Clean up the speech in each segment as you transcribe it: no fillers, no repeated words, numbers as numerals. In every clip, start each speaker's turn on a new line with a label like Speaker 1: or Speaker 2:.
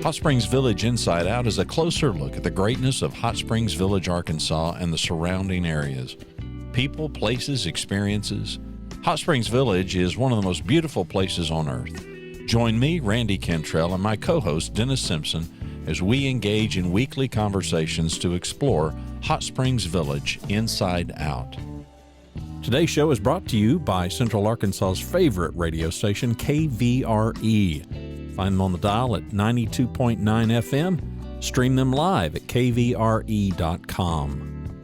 Speaker 1: Hot Springs Village Inside Out is a closer look at the greatness of Hot Springs Village, Arkansas and the surrounding areas. People, places, experiences. Hot Springs Village is one of the most beautiful places on earth. Join me, Randy Cantrell, and my co-host, Dennis Simpson, as we engage in weekly conversations to explore Hot Springs Village Inside Out. Today's show is brought to you by Central Arkansas's favorite radio station, KVRE. Find them on the dial at 92.9 FM. Stream them live at kvre.com.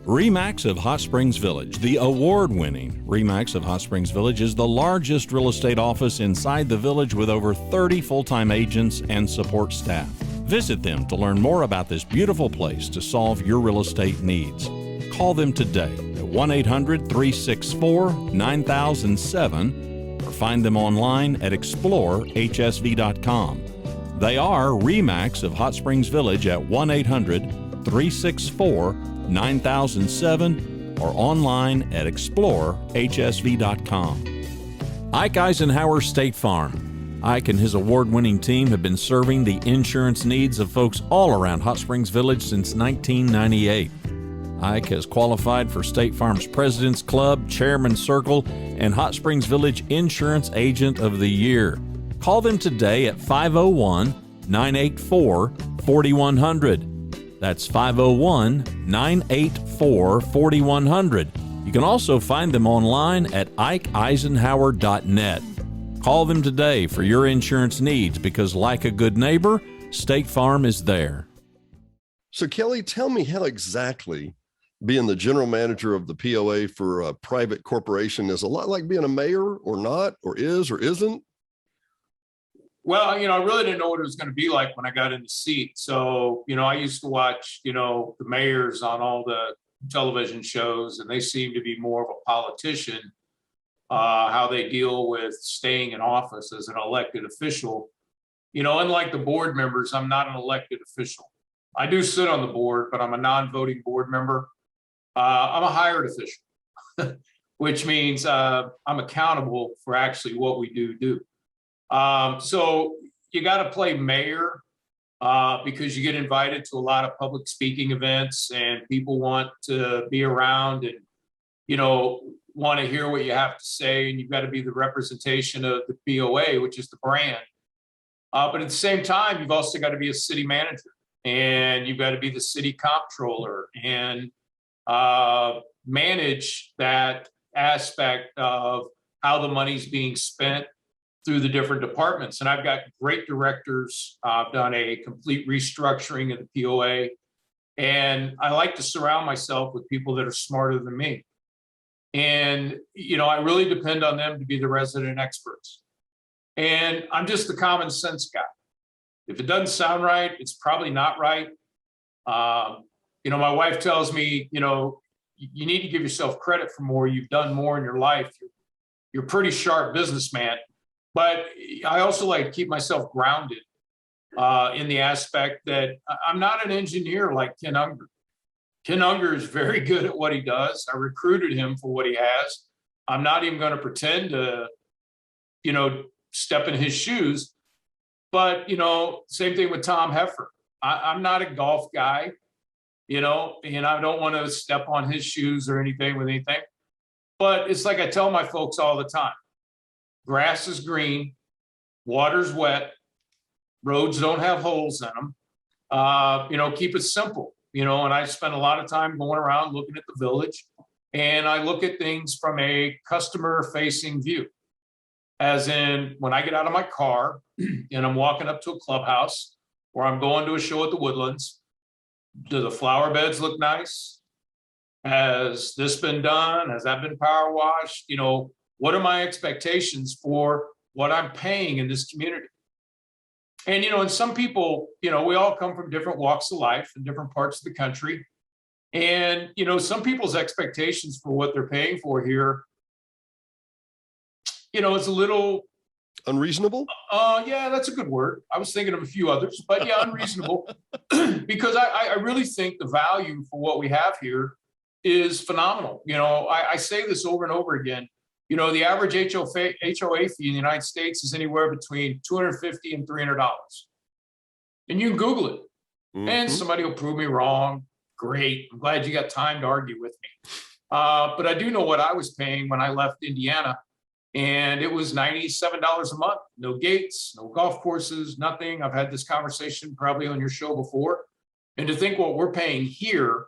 Speaker 1: RE/MAX of Hot Springs Village, the award-winning RE/MAX of Hot Springs Village, is the largest real estate office inside the village with over 30 full-time agents and support staff. Visit them to learn more about this beautiful place to solve your real estate needs. Call them today at 1-800-364-9007 or find them online at explorehsv.com. They are RE/MAX of Hot Springs Village at 1-800-364-9007 or online at explorehsv.com. Ike Eisenhower State Farm. Ike and his award-winning team have been serving the insurance needs of folks all around Hot Springs Village since 1998. Ike has qualified for State Farm's President's Club, Chairman's Circle, and Hot Springs Village Insurance Agent of the Year. Call them today at 501-984-4100. That's 501-984-4100. You can also find them online at ikeeisenhower.net. Call them today for your insurance needs because, like a good neighbor, State Farm is there.
Speaker 2: So, Kelly, tell me how exactly being the general manager of the POA for a private corporation is a lot like being a mayor, or not, or is, or isn't?
Speaker 3: Well, I really didn't know what it was going to be like when I got in the seat. So, I used to watch, the mayors on all the television shows, and they seem to be more of a politician, how they deal with staying in office as an elected official. Unlike the board members, I'm not an elected official. I do sit on the board, but I'm a non-voting board member. I'm a hired official, which means I'm accountable for actually what we do. So you got to play mayor because you get invited to a lot of public speaking events and people want to be around and, want to hear what you have to say. And you've got to be the representation of the POA, which is the brand. But at the same time, you've also got to be a city manager and you've got to be the city comptroller and manage that aspect of how the money's being spent through the different departments. And I've got great directors. I've done a complete restructuring of the POA. And I like to surround myself with people that are smarter than me. And, I really depend on them to be the resident experts. And I'm just the common sense guy. If it doesn't sound right, it's probably not right. My wife tells me, you need to give yourself credit for more. You've done more in your life. You're a pretty sharp businessman. But I also like to keep myself grounded in the aspect that I'm not an engineer like Ken Unger. Ken Unger is very good at what he does. I recruited him for what he has. I'm not even going to pretend to, step in his shoes. But, same thing with Tom Heffer. I'm not a golf guy, and I don't want to step on his shoes or anything with anything. But it's like I tell my folks all the time. Grass is green, water's wet, roads don't have holes in them. Keep it simple, and I spend a lot of time going around looking at the village and I look at things from a customer facing view. As in when I get out of my car and I'm walking up to a clubhouse or I'm going to a show at the Woodlands, do the flower beds look nice? Has this been done? Has that been power washed? What are my expectations for what I'm paying in this community? And, and some people, we all come from different walks of life in different parts of the country. And, some people's expectations for what they're paying for here, it's a little
Speaker 2: unreasonable.
Speaker 3: Yeah, that's a good word. I was thinking of a few others, but yeah, unreasonable. Because I really think the value for what we have here is phenomenal. I say this over and over again. The average HOA fee in the United States is anywhere between $250 and $300. And you can Google it. And
Speaker 2: Mhm.
Speaker 3: somebody will prove me wrong. Great. I'm glad you got time to argue with me. But I do know what I was paying when I left Indiana, and it was $97 a month. No gates, no golf courses, nothing. I've had this conversation probably on your show before. And to think what we're paying here,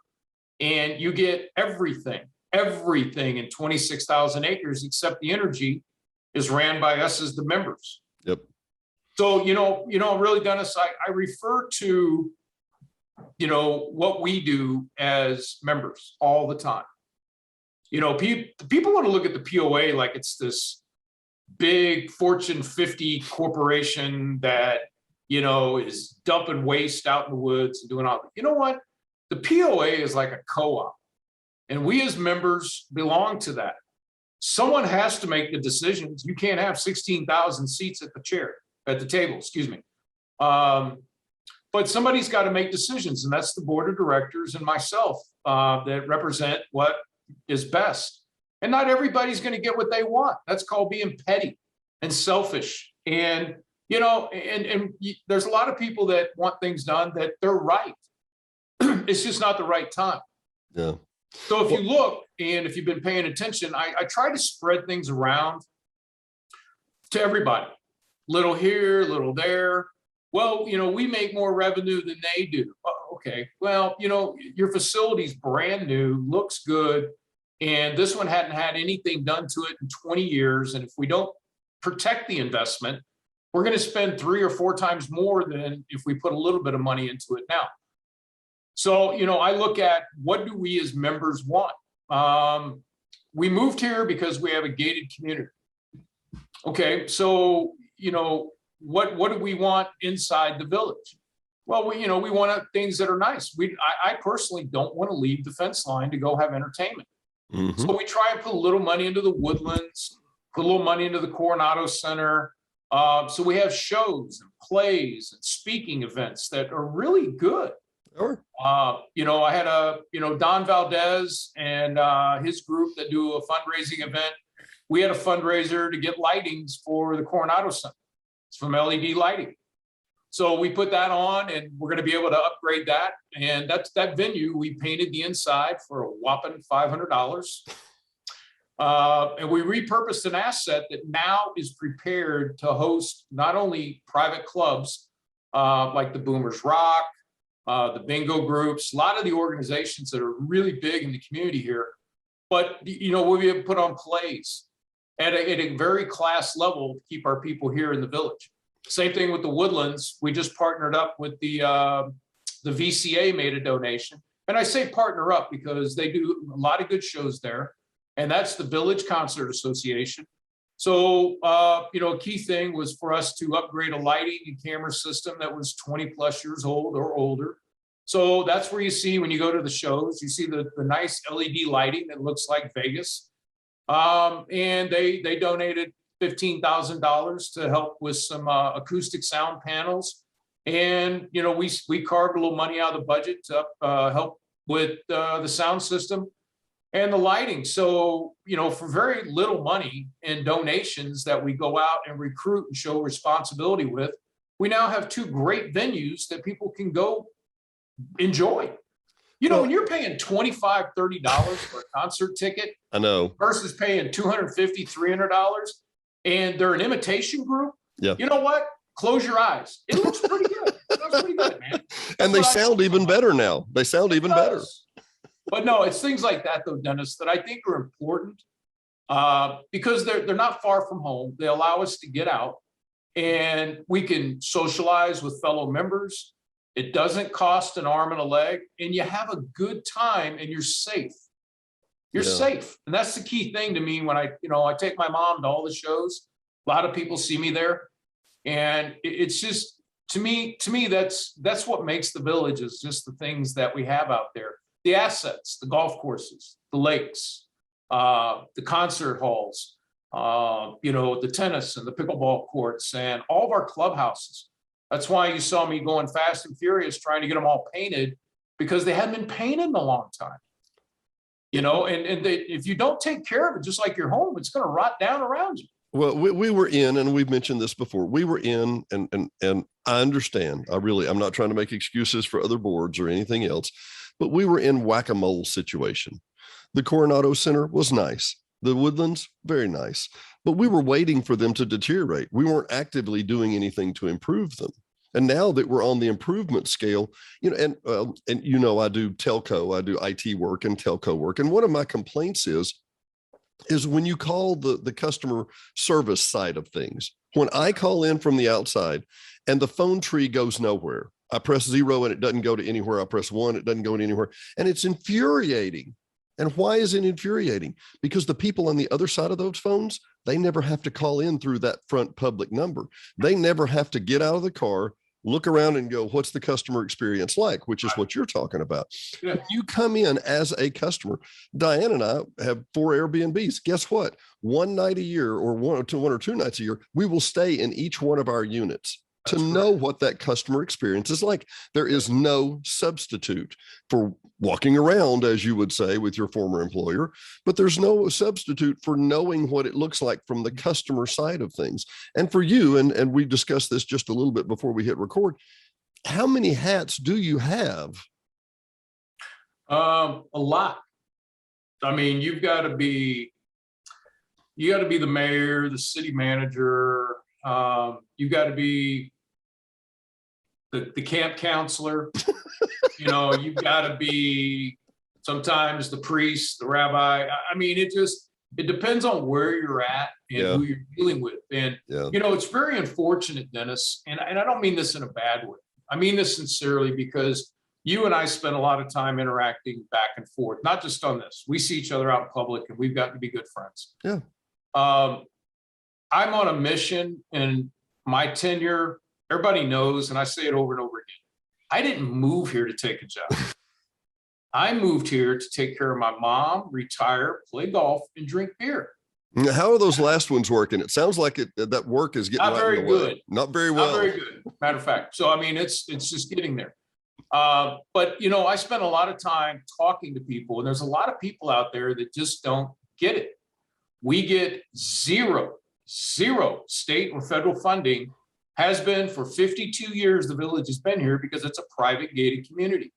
Speaker 3: and you get everything in 26,000 acres, except the energy is ran by us as the members.
Speaker 2: Yep.
Speaker 3: So, really, Dennis, I refer to, what we do as members all the time. People want to look at the POA like it's this big Fortune 50 corporation that, is dumping waste out in the woods and doing all that. You know what? The POA is like a co-op, and we as members belong to that. Someone has to make the decisions. You can't have 16,000 seats at the table, excuse me. But somebody's got to make decisions, and that's the board of directors and myself that represent what is best. And not everybody's going to get what they want. That's called being petty and selfish. And, and there's a lot of people that want things done that they're right. It's just not the right time.
Speaker 2: Yeah.
Speaker 3: So if you look, and if you've been paying attention, I try to spread things around to everybody. Little here, little there. Well, we make more revenue than they do. Oh, okay. Well, your facility's brand new, looks good. And this one hadn't had anything done to it in 20 years. And if we don't protect the investment, we're going to spend 3 or 4 times more than if we put a little bit of money into it now. So, I look at what do we as members want? We moved here because we have a gated community. Okay. So, what do we want inside the village? Well, we want things that are nice. I personally don't want to leave the fence line to go have entertainment.
Speaker 2: Mhm.
Speaker 3: So we try and put a little money into the woodlands, put a little money into the Coronado Center. So we have shows and plays and speaking events that are really good.
Speaker 2: Sure.
Speaker 3: I had Don Valdez and his group that do a fundraising event. We had a fundraiser to get lightings for the Coronado Center. It's from LED lighting. So we put that on, and we're going to be able to upgrade that. And that venue, we painted the inside for a whopping $500. And we repurposed an asset that now is prepared to host not only private clubs like the Boomers Rock, the bingo groups, a lot of the organizations that are really big in the community here. But, we'll be able to put on plays at a very class level to keep our people here in the village. Same thing with the Woodlands. We just partnered up with the VCA made a donation. And I say partner up because they do a lot of good shows there. And that's the Village Concert Association. So, a key thing was for us to upgrade a lighting and camera system that was 20 plus years old or older. So that's where you see, when you go to the shows, you see the nice LED lighting that looks like Vegas. And they donated $15,000 to help with some acoustic sound panels. And, we carved a little money out of the budget to help with the sound system and the lighting. So, for very little money and donations that we go out and recruit and show responsibility with, we now have 2 great venues that people can go enjoy. When you're paying $25, $30 for a concert ticket,
Speaker 2: I know,
Speaker 3: versus paying $250, $300, and they're an imitation group.
Speaker 2: Yeah.
Speaker 3: You know what? Close your eyes. It looks pretty good. It looks pretty good, man.
Speaker 2: and they sound even better now. They sound even better.
Speaker 3: But no, it's things like that, though, Dennis, that I think are important because they're not far from home. They allow us to get out and we can socialize with fellow members. It doesn't cost an arm and a leg, and you have a good time and you're safe. You're safe. And that's the key thing to me when I take my mom to all the shows. A lot of people see me there. And it's just, to me, that's what makes the village, is just the things that we have out there. The assets, the golf courses, the lakes, the concert halls, the tennis and the pickleball courts, and all of our clubhouses. That's why you saw me going fast and furious trying to get them all painted, because they hadn't been painted in a long time. And if you don't take care of it, just like your home, it's going to rot down around you.
Speaker 2: Well, we were in, and we've mentioned this before. We were in, and I understand. I'm not trying to make excuses for other boards or anything else, but we were in whack-a-mole situation. The Coronado Center was nice. The Woodlands, very nice, but we were waiting for them to deteriorate. We weren't actively doing anything to improve them. And now that we're on the improvement scale, and I do telco, I do IT work and telco work, and one of my complaints is when you call the customer service side of things, when I call in from the outside and the phone tree goes nowhere, I press 0 and it doesn't go to anywhere. I press 1, it doesn't go to anywhere. And it's infuriating. And why is it infuriating? Because the people on the other side of those phones, they never have to call in through that front public number. They never have to get out of the car, look around and go, what's the customer experience like? Which is what you're talking about. Yeah. If you come in as a customer, Diane and I have 4 Airbnbs. Guess what? One night a year or one or two nights a year, we will stay in each one of our units to know what that customer experience is like. There is no substitute for walking around, as you would say, with your former employer, but there's no substitute for knowing what it looks like from the customer side of things. And for you, and we discussed this just a little bit before we hit record, how many hats do you have?
Speaker 3: A lot. I mean, you got to be the mayor, the city manager. You got to be the camp counselor. You've got to be sometimes the priest, the rabbi. I mean, it depends on where you're at and who you're dealing with. And, it's very unfortunate, Dennis, and I don't mean this in a bad way. I mean this sincerely, because you and I spend a lot of time interacting back and forth, not just on this. We see each other out in public and we've gotten to be good friends.
Speaker 2: Yeah.
Speaker 3: I'm on a mission, and my tenure, everybody knows, and I say it over and over again, I didn't move here to take a job. I moved here to take care of my mom, retire, play golf, and drink beer.
Speaker 2: How are those last ones working? It sounds like that work is getting
Speaker 3: not very good.
Speaker 2: Not very well.
Speaker 3: Not very good, matter of fact. So, I mean, it's just getting there. But, I spend a lot of time talking to people, and there's a lot of people out there that just don't get it. We get zero state or federal funding, has been for 52 years. The village has been here because it's a private gated community.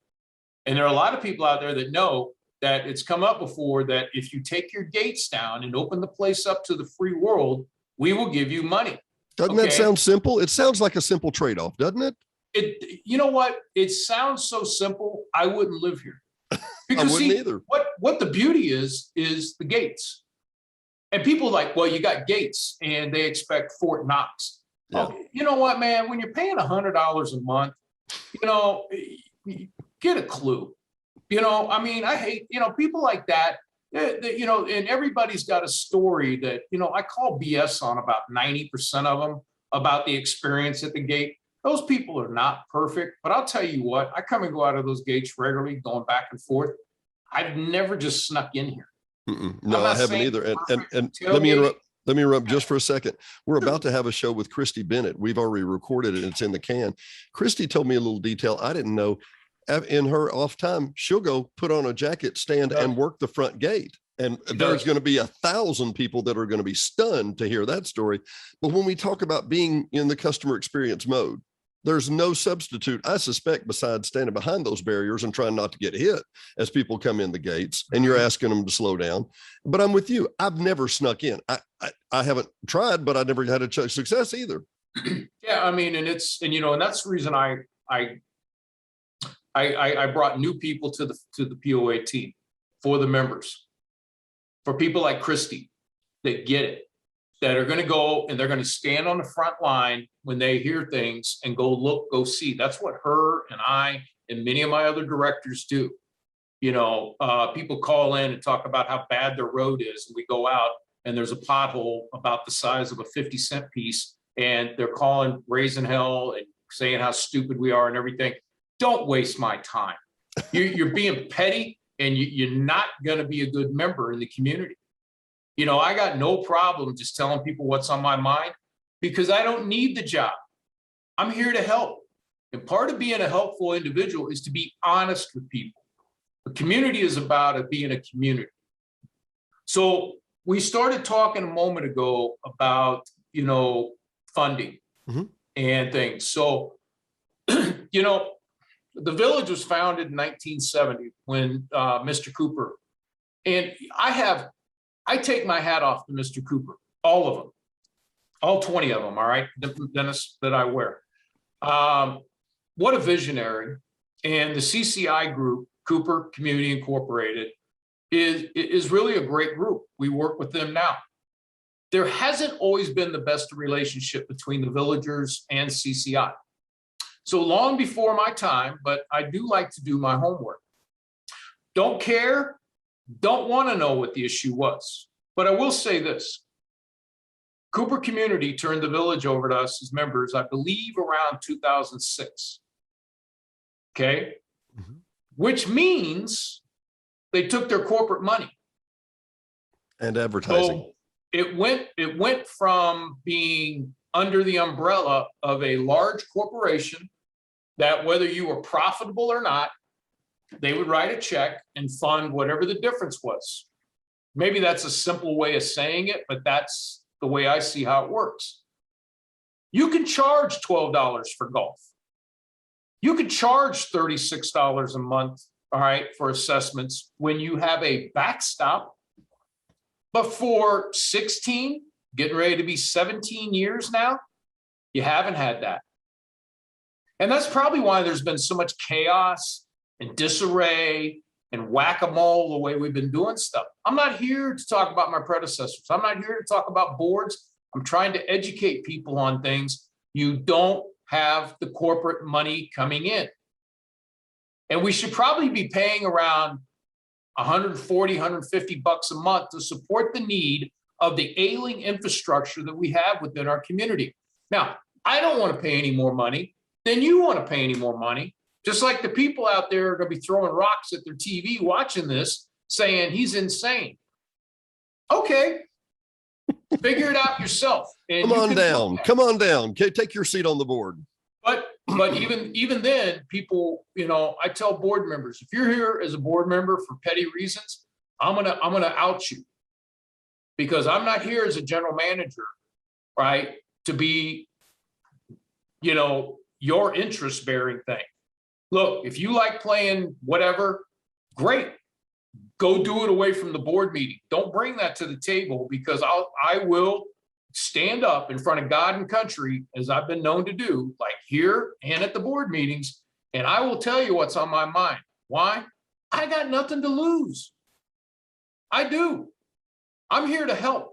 Speaker 3: And there are a lot of people out there that know that it's come up before that if you take your gates down and open the place up to the free world, we will give you money.
Speaker 2: Doesn't that sound simple? It sounds like a simple trade-off, doesn't it?
Speaker 3: You know what? It sounds so simple. I wouldn't live here. Because
Speaker 2: I wouldn't either.
Speaker 3: What the beauty is the gates. And people like, well, you got gates, and they expect Fort Knox. Yeah. Oh, you know what, man? When you're paying $100 a month, get a clue. I mean, I hate, people like that, and everybody's got a story that, I call BS on about 90% of them about the experience at the gate. Those people are not perfect, but I'll tell you what, I come and go out of those gates regularly, going back and forth. I've never just snuck in here.
Speaker 2: No, I haven't either. And let me interrupt just for a second. We're about to have a show with Christy Bennett. We've already recorded it. It's in the can. Christy told me a little detail I didn't know. In her off time, she'll go put on a jacket stand and work the front gate. And there's going to be 1,000 people that are going to be stunned to hear that story. But when we talk about being in the customer experience mode, there's no substitute, I suspect, besides standing behind those barriers and trying not to get hit as people come in the gates and you're asking them to slow down. But I'm with you. I've never snuck in. I haven't tried, but I never had a success either.
Speaker 3: Yeah, I mean, and that's the reason I brought new people to the POA team for the members, for people like Christy that get it, that are going to go and they're going to stand on the front line when they hear things and go look, go see. That's what her and I and many of my other directors do. People call in and talk about how bad their road is, and we go out and there's a pothole about the size of a 50-cent piece, and they're calling, raising hell and saying how stupid we are and everything. Don't waste my time. You're being petty, and you're not going to be a good member in the community. I got no problem just telling people what's on my mind, because I don't need the job. I'm here to help. And part of being a helpful individual is to be honest with people. The community is about being a community. So we started talking a moment ago about, funding and things. So, the village was founded in 1970 when Mr. Cooper, and I take my hat off to Mr. Cooper, all of them, all 20 of them, all right, Dennis, that I wear. What a visionary. And the CCI group, Cooper Community Incorporated, is really a great group. We work with them now. There hasn't always been the best relationship between the villagers and CCI. So long before my time, but I do like to do my homework. Don't care, don't want to know what the issue was. But I will say this. Cooper Community turned the village over to us as members, I believe, around 2006. Okay? Which means they took their corporate money.
Speaker 2: And advertising.
Speaker 3: So it went from being under the umbrella of a large corporation that whether you were profitable or not, they would write a check and fund whatever the difference was. Maybe that's a simple way of saying it, but that's the way I see how it works. You can charge $12 for golf. You could charge $36 a month, all right, for assessments when you have a backstop. But for 16, getting ready to be 17 years now, you haven't had that. And that's probably why there's been so much chaos and disarray and whack-a-mole the way we've been doing stuff. I'm not here to talk about my predecessors. I'm not here to talk about boards. I'm trying to educate people on things. You don't have the corporate money coming in. And we should probably be paying around 140, 150 bucks a month to support the need of the ailing infrastructure that we have within our community. Now, I don't want to pay any more money than you want to pay any more money. Just like the people out there are going to be throwing rocks at their TV watching this saying he's insane. Okay, figure it out yourself. And
Speaker 2: come on down. Come on down. Okay, take your seat on the board.
Speaker 3: But even then, people, I tell board members, if you're here as a board member for petty reasons, I'm gonna out you, because I'm not here as a general manager, right, to be, your interest bearing thing. Look, if you like playing whatever, great. Go do it away from the board meeting. Don't bring that to the table, because I will stand up in front of God and country, as I've been known to do, like here and at the board meetings, and I will tell you what's on my mind. Why? I got nothing to lose. I do. I'm here to help.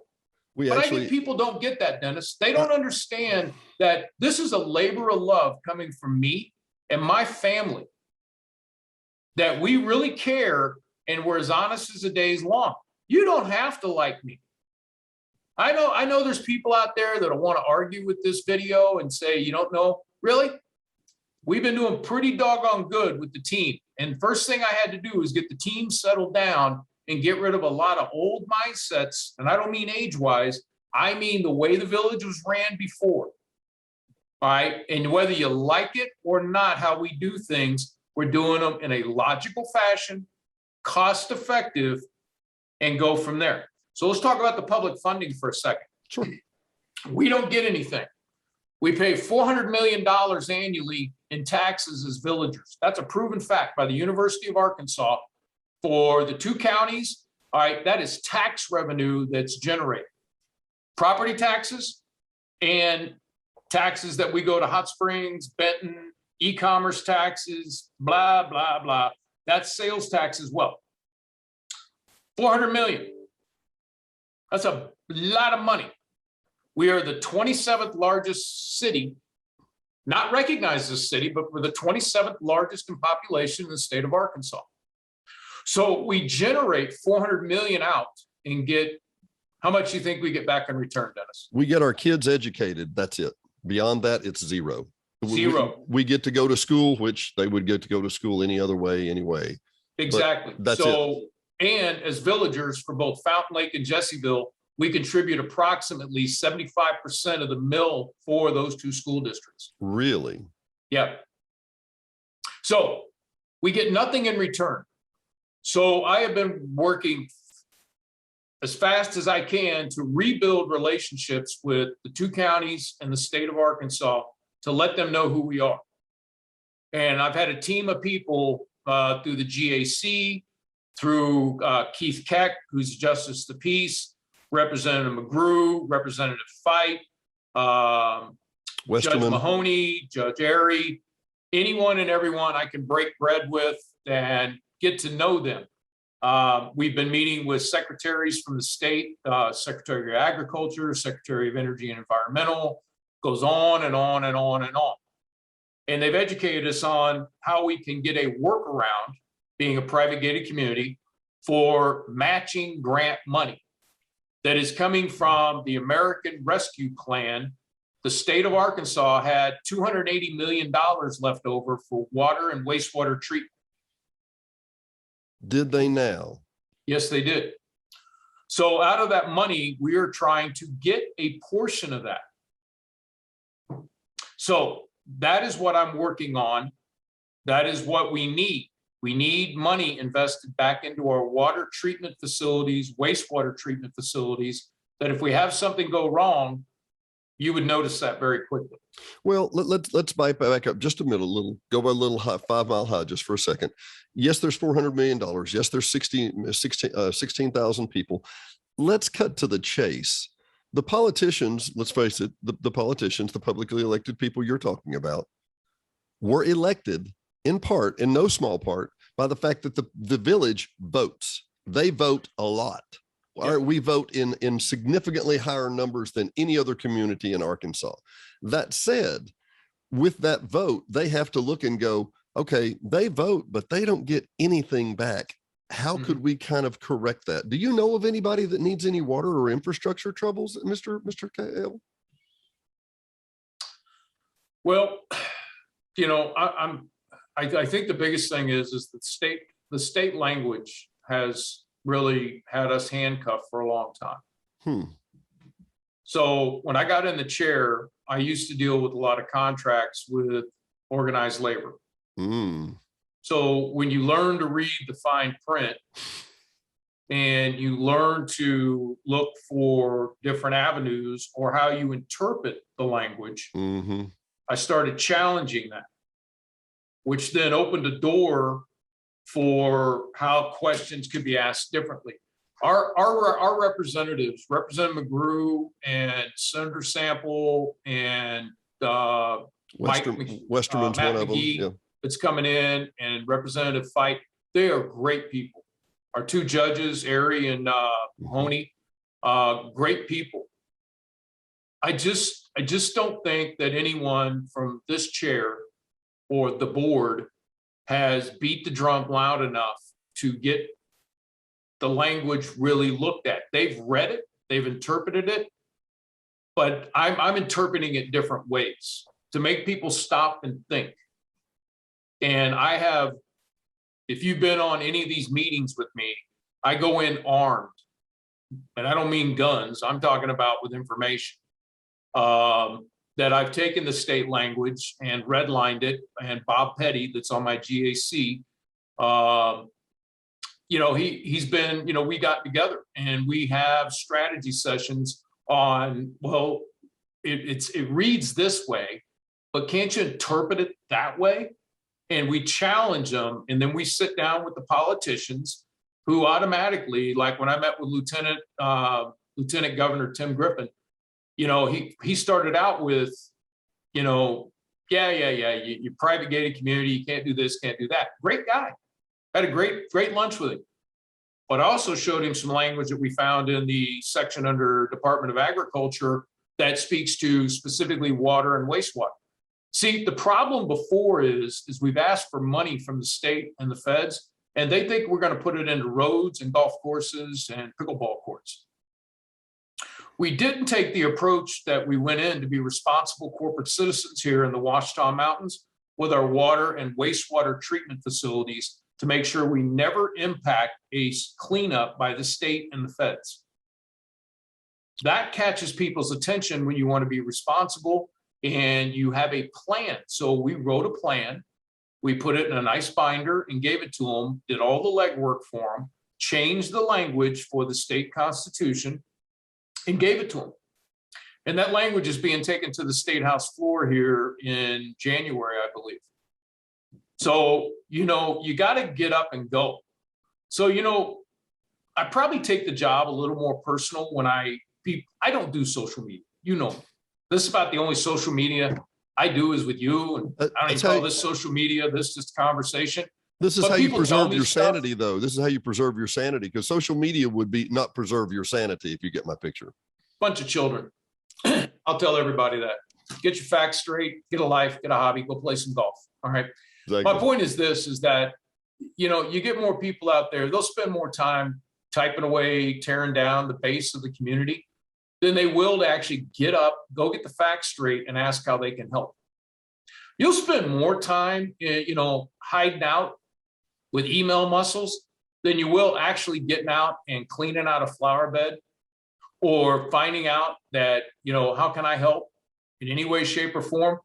Speaker 3: I think people don't get that, Dennis. They don't understand that this is a labor of love coming from me and my family, that we really care and we're as honest as the day's long. You don't have to like me. I know there's people out there that want to argue with this video and say, you don't know. Really? We've been doing pretty doggone good with the team. And first thing I had to do is get the team settled down and get rid of a lot of old mindsets. And I don't mean age-wise. I mean the way the village was ran before. All right. And whether you like it or not, how we do things, we're doing them in a logical fashion, cost-effective, and go from there. So let's talk about the public funding for a second.
Speaker 2: Sure.
Speaker 3: We don't get anything. We pay $400 million annually in taxes as villagers. That's a proven fact by the University of Arkansas for the two counties. All right, that is tax revenue that's generated. Property taxes and taxes that we go to Hot Springs, Benton, e-commerce taxes, blah, blah, blah. That's sales tax as well. 400 million. That's a lot of money. We are the 27th largest city, not recognized as city, but we're the 27th largest in population in the state of Arkansas. So we generate 400 million out and get, how much do you think we get back in return, Dennis?
Speaker 2: We get our kids educated. That's it. Beyond that, it's zero.
Speaker 3: Zero.
Speaker 2: We get to go to school, which they would get to go to school any other way anyway.
Speaker 3: Exactly.
Speaker 2: But that's it.
Speaker 3: And as villagers for both Fountain Lake and Jessieville, we contribute approximately 75% of the mill for those two school districts.
Speaker 2: Really?
Speaker 3: Yeah. So we get nothing in return. So I have been working as fast as I can to rebuild relationships with the 2 counties and the state of Arkansas to let them know who we are. And I've had a team of people through the GAC, through Keith Keck, who's Justice of the Peace, Representative McGrew, Representative Fight, Judge Mahoney, Judge Airy, anyone and everyone I can break bread with and get to know them. We've been meeting with secretaries from the state, Secretary of Agriculture, Secretary of Energy and Environmental, goes on and on and on and on. And they've educated us on how we can get a workaround, being a private gated community, for matching grant money that is coming from the American Rescue Plan. The state of Arkansas had $280 million left over for water and wastewater treatment.
Speaker 2: Did they now?
Speaker 3: Yes, they did. So out of that money, we are trying to get a portion of that. So that is what I'm working on. That is what we need. We need money invested back into our water treatment facilities, wastewater treatment facilities, that if we have something go wrong, you would notice that very quickly.
Speaker 2: Well, let's back up just a minute, go by a little high, 5 Mile High just for a second. Yes, there's $400 million. Yes, there's 16,000 people. Let's cut to the chase. The politicians, let's face it, the politicians, the publicly elected people you're talking about, were elected in part, in no small part, by the fact that the village votes. They vote a lot. Yeah. We vote in significantly higher numbers than any other community in Arkansas. That said, with that vote, they have to look and go, okay, they vote, but they don't get anything back. How could we kind of correct that? Do you know of anybody that needs any water or infrastructure troubles, Mr. Hale?
Speaker 3: Well, you know, I think the biggest thing is the state language has really had us handcuffed for a long time. So when I got in the chair, I used to deal with a lot of contracts with organized labor. So when you learn to read the fine print and you learn to look for different avenues or how you interpret the language, I started challenging that, which then opened a door for how questions could be asked differently. Our representatives, Representative McGrew and Senator Sample and
Speaker 2: Westerman's
Speaker 3: Matt
Speaker 2: one of them. Yeah.
Speaker 3: That's coming in, and Representative Fight, they are great people. Our 2 judges, Airy and Mahoney, great people. I just don't think that anyone from this chair or the board has beat the drum loud enough to get the language really looked at. They've read it, they've interpreted it, but I'm interpreting it different ways to make people stop and think. And I have, if you've been on any of these meetings with me, I go in armed, and I don't mean guns, I'm talking about with information. That I've taken the state language and redlined it, and Bob Petty, that's on my GAC, you know, he's been, you know, we got together and we have strategy sessions on, well, it reads this way, but can't you interpret it that way? And we challenge them, and then we sit down with the politicians who automatically, like when I met with Lieutenant Governor Tim Griffin, you know, he started out with, you know, you private gated community, you can't do this, can't do that. Great guy. Had a great lunch with him. But I also showed him some language that we found in the section under Department of Agriculture that speaks to specifically water and wastewater. See, the problem before is we've asked for money from the state and the feds, and they think we're going to put it into roads and golf courses and pickleball courts. We didn't take the approach that we went in to be responsible corporate citizens here in the Ouachita Mountains with our water and wastewater treatment facilities to make sure we never impact a cleanup by the state and the feds. That catches people's attention when you want to be responsible and you have a plan. So we wrote a plan, we put it in a nice binder and gave it to them, did all the legwork for them, changed the language for the state constitution and gave it to them. And that language is being taken to the State House floor here in January, I believe. So, you got to get up and go. So, I probably take the job a little more personal when I don't do social media. This is about the only social media I do is with you. And I don't even call this social media. This is just conversation.
Speaker 2: This is how you preserve your sanity, though. This is how you preserve your sanity, because social media would be not preserve your sanity, if you get my picture.
Speaker 3: Bunch of children. I'll tell everybody that. Get your facts straight, get a life, get a hobby, go play some golf. All right. Exactly. My point is this, is that, you get more people out there, they'll spend more time typing away, tearing down the base of the community than they will to actually get up, go get the facts straight and ask how they can help. You'll spend more time, hiding out with email muscles than you will actually getting out and cleaning out a flower bed or finding out that, how can I help in any way, shape, or form?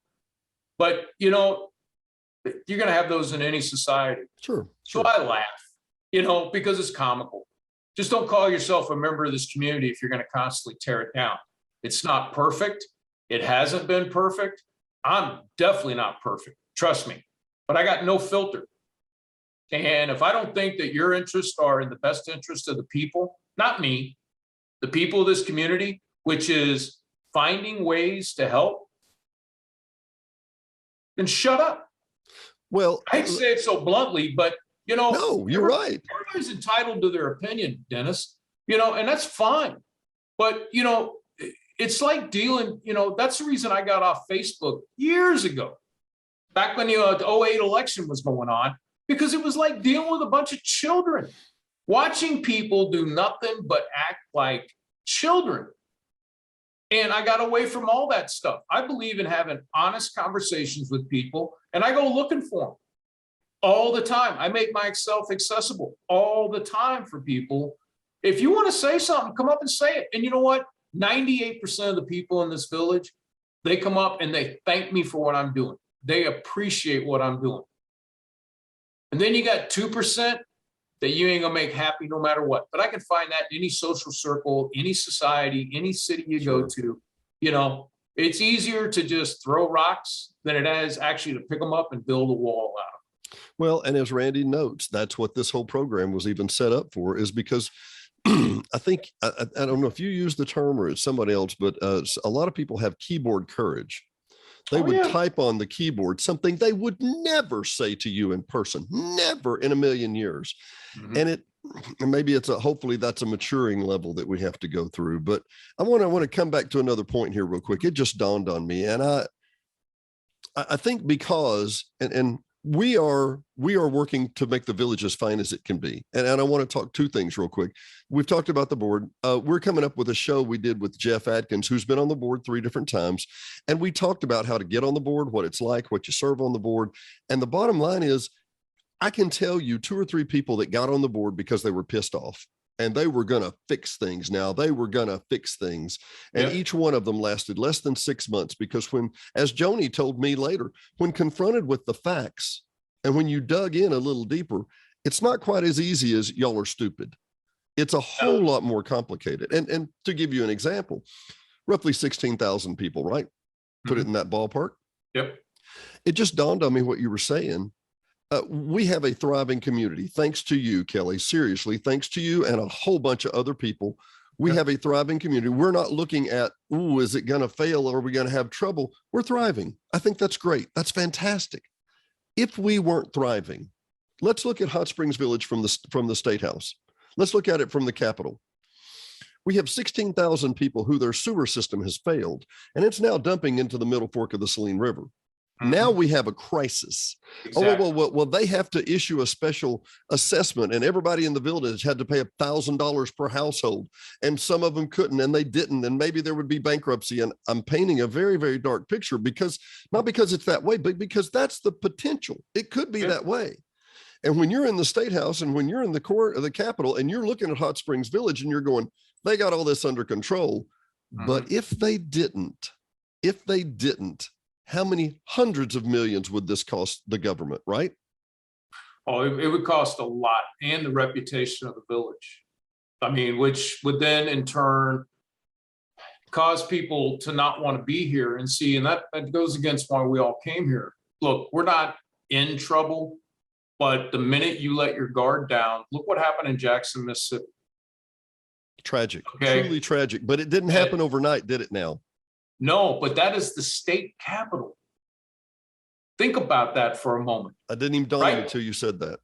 Speaker 3: But, you're going to have those in any society.
Speaker 2: Sure.
Speaker 3: So I laugh, because it's comical. Just don't call yourself a member of this community if you're going to constantly tear it down. It's not perfect. It hasn't been perfect. I'm definitely not perfect. Trust me. But I got no filter. And if I don't think that your interests are in the best interest of the people, not me, the people of this community, which is finding ways to help, then shut up.
Speaker 2: Well,
Speaker 3: I hate to say it so bluntly, but
Speaker 2: no, you're right.
Speaker 3: Everybody's entitled to their opinion, Dennis, and that's fine. But, it's like dealing, that's the reason I got off Facebook years ago, back when the 2008 election was going on, because it was like dealing with a bunch of children, watching people do nothing but act like children. And I got away from all that stuff. I believe in having honest conversations with people, and I go looking for them all the time. I make myself accessible all the time for people. If you want to say something, come up and say it. And you know what? 98% of the people in this village, they come up and they thank me for what I'm doing. They appreciate what I'm doing. And then you got 2% that you ain't gonna make happy no matter what. But I can find that in any social circle, any society, any city you go to. It's easier to just throw rocks than it is actually to pick them up and build a wall out of them.
Speaker 2: Well, and as Randy notes, that's what this whole program was even set up for, is because I think, I don't know if you use the term or it's somebody else, but a lot of people have keyboard courage. They would type on the keyboard something they would never say to you in person, never in a million years. Mm-hmm. And maybe hopefully that's a maturing level that we have to go through. But I want to come back to another point here real quick. It just dawned on me. And I think because, and we are working to make the village as fine as it can be. And I want to talk two things real quick. We've talked about the board. We're coming up with a show we did with Jeff Adkins, who's been on the board 3 different times. And we talked about how to get on the board, what it's like, what you serve on the board. And the bottom line is, I can tell you 2 or 3 people that got on the board because they were pissed off and they were going to fix things. Now they were going to fix things. And each one of them lasted less than 6 months, because when, as Joni told me later, when confronted with the facts and when you dug in a little deeper, it's not quite as easy as y'all are stupid. It's a whole lot more complicated. And to give you an example, roughly 16,000 people, right? Put it in that ballpark.
Speaker 3: Yep.
Speaker 2: It just dawned on me what you were saying. We have a thriving community. Thanks to you, Kelly. Seriously, thanks to you and a whole bunch of other people. We have a thriving community. We're not looking at, is it going to fail or are we going to have trouble? We're thriving. I think that's great. That's fantastic. If we weren't thriving, let's look at Hot Springs Village from the State House. Let's look at it from the Capitol. We have 16,000 people who their sewer system has failed, and it's now dumping into the Middle Fork of the Saline River. Mm-hmm. Now we have a crisis. Exactly. Well, they have to issue a special assessment, and everybody in the village had to pay $1,000 per household, and some of them couldn't, and they didn't, and maybe there would be bankruptcy. And I'm painting a very, very dark picture, because not because it's that way, but because that's the potential. It could be that way. And when you're in the State House and when you're in the court of the Capitol and you're looking at Hot Springs Village and you're going, they got all this under control. Mm-hmm. But if they didn't, how many hundreds of millions would this cost the government, right?
Speaker 3: Oh, it would cost a lot, and the reputation of the village. I mean, which would then in turn cause people to not want to be here and see, and that goes against why we all came here. Look, we're not in trouble, but the minute you let your guard down, look what happened in Jackson, Mississippi.
Speaker 2: Tragic,
Speaker 3: Okay.
Speaker 2: truly tragic, but it didn't happen overnight, did it now?
Speaker 3: No, but that is the state capital. Think about that for a moment.
Speaker 2: I didn't even dawn on me until you said that.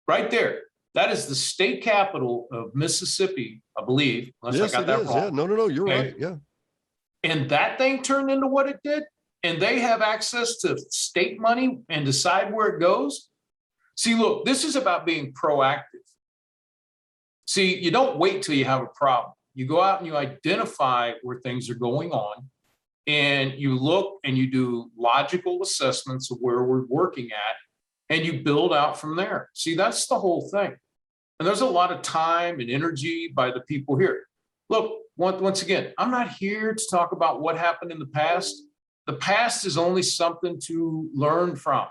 Speaker 3: Right there. That is the state capital of Mississippi, I believe.
Speaker 2: Yes, it is. Yeah. No, you're right. Yeah.
Speaker 3: And that thing turned into what it did. And they have access to state money and decide where it goes. See, look, this is about being proactive. See, you don't wait till you have a problem. You go out and you identify where things are going on, and you look and you do logical assessments of where we're working at, and you build out from there. See, that's the whole thing. And there's a lot of time and energy by the people here. Look, once again, I'm not here to talk about what happened in the past. The past is only something to learn from.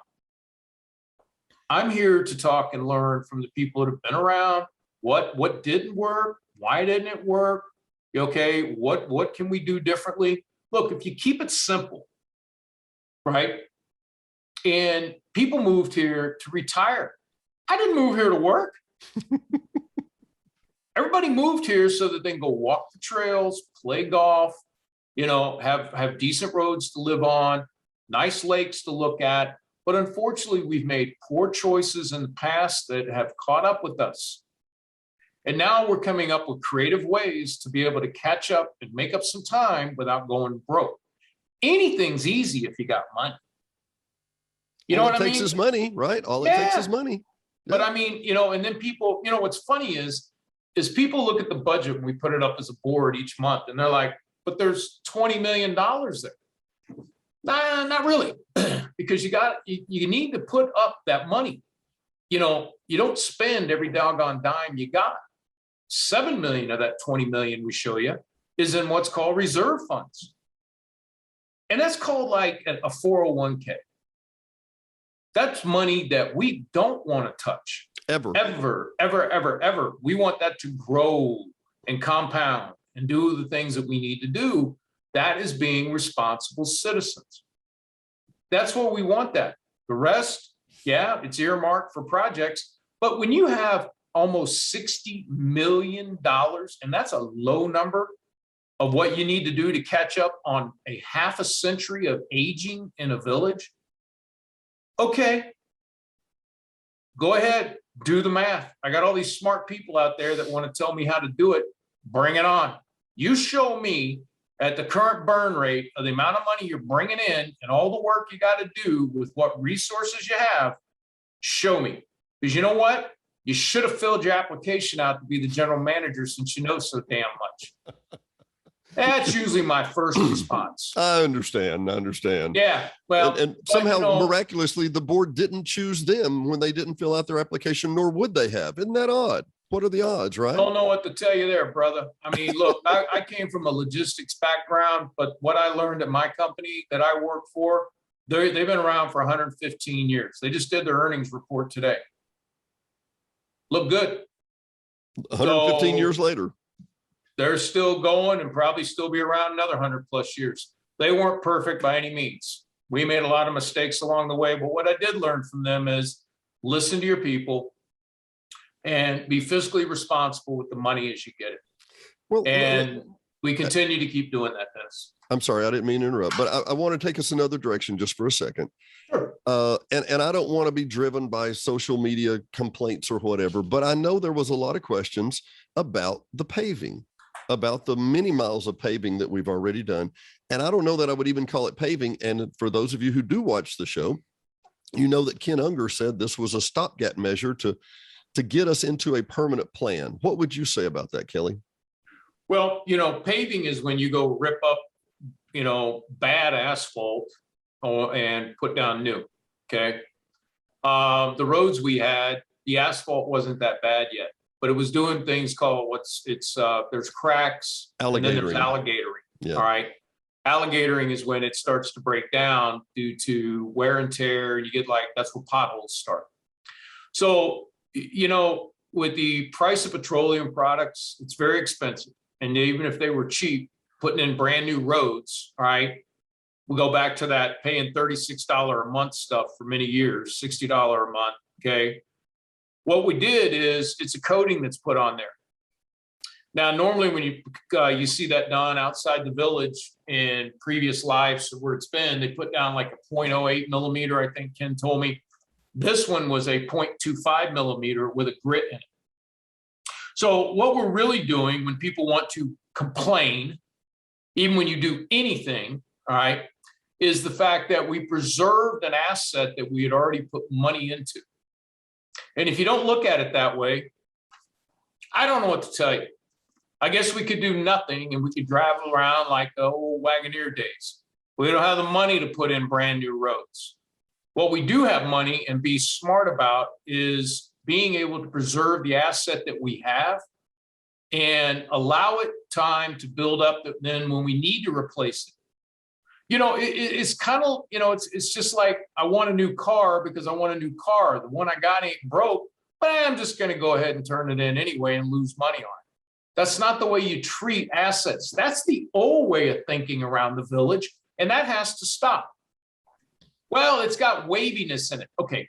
Speaker 3: I'm here to talk and learn from the people that have been around. What didn't work? Why didn't it work? Okay, what can we do differently? Look, if you keep it simple, right? And people moved here to retire. I didn't move here to work. Everybody moved here so that they can go walk the trails, play golf, have decent roads to live on, nice lakes to look at. But unfortunately, we've made poor choices in the past that have caught up with us. And now we're coming up with creative ways to be able to catch up and make up some time without going broke. Anything's easy if you got money. You know what I mean?
Speaker 2: All it takes is money, right? All it takes is money.
Speaker 3: But I mean, and then people, what's funny is people look at the budget when we put it up as a board each month, and they're like, but there's $20 million there. Nah, not really, because you need to put up that money. You don't spend every doggone dime you got. 7 million of that 20 million we show you is in what's called reserve funds. And that's called like a 401k. That's money that we don't want to touch. Ever. We want that to grow and compound and do the things that we need to do. That is being responsible citizens. That's what we want that. The rest, yeah, it's earmarked for projects. But when you have almost $60 million, and that's a low number of what you need to do to catch up on a half a century of aging in a village. Okay, go ahead, do the math. I got all these smart people out there that want to tell me how to do it. Bring it on. You show me at the current burn rate of the amount of money you're bringing in and all the work you got to do with what resources you have, show me. Because you know what? You should have filled your application out to be the general manager since you know so damn much. That's usually my first response.
Speaker 2: I understand.
Speaker 3: Yeah. Well,
Speaker 2: and somehow miraculously, the board didn't choose them when they didn't fill out their application, nor would they have. Isn't that odd? What are the odds, right?
Speaker 3: I don't know what to tell you there, brother. I mean, look, I came from a logistics background, but what I learned at my company that I work for, they've been around for 115 years. They just did their earnings report today. Look good.
Speaker 2: 115 years later.
Speaker 3: They're still going and probably still be around another 100 plus years. They weren't perfect by any means. We made a lot of mistakes along the way, but what I did learn from them is listen to your people and be fiscally responsible with the money as you get it. Well, we continue to keep doing that, Dennis.
Speaker 2: I'm sorry, I didn't mean to interrupt, but I want to take us another direction just for a second.
Speaker 3: Sure.
Speaker 2: And I don't want to be driven by social media complaints or whatever, but I know there was a lot of questions about the paving, about the many miles of paving that we've already done. And I don't know that I would even call it paving. And for those of you who do watch the show, you know that Ken Unger said this was a stopgap measure to get us into a permanent plan. What would you say about that, Kelly?
Speaker 3: Well, paving is when you go rip up, bad asphalt and put down new. Okay. The roads we had, the asphalt wasn't that bad yet, but it was doing things called there's cracks and then there's alligatoring. Yeah. All right. Alligatoring is when it starts to break down due to wear and tear. You get that's where potholes start. So, with the price of petroleum products, it's very expensive. And even if they were cheap, putting in brand new roads, all right, we go back to that paying $36 a month stuff for many years, $60 a month, okay? What we did is it's a coating that's put on there. Now, normally when you see that done outside the village in previous lives where it's been, they put down like a 0.08 millimeter, I think Ken told me. This one was a 0.25 millimeter with a grit in it. So what we're really doing when people want to complain, even when you do anything, all right, is the fact that we preserved an asset that we had already put money into. And if you don't look at it that way, I don't know what to tell you. I guess we could do nothing and we could drive around like the old Wagoneer days. We don't have the money to put in brand new roads. What we do have money and be smart about is being able to preserve the asset that we have and allow it time to build up that then when we need to replace it. It's kind of, it's just like I want a new car because I want a new car. The one I got ain't broke, but I'm just going to go ahead and turn it in anyway and lose money on it. That's not the way you treat assets. That's the old way of thinking around the village, and that has to stop. Well, it's got waviness in it. Okay.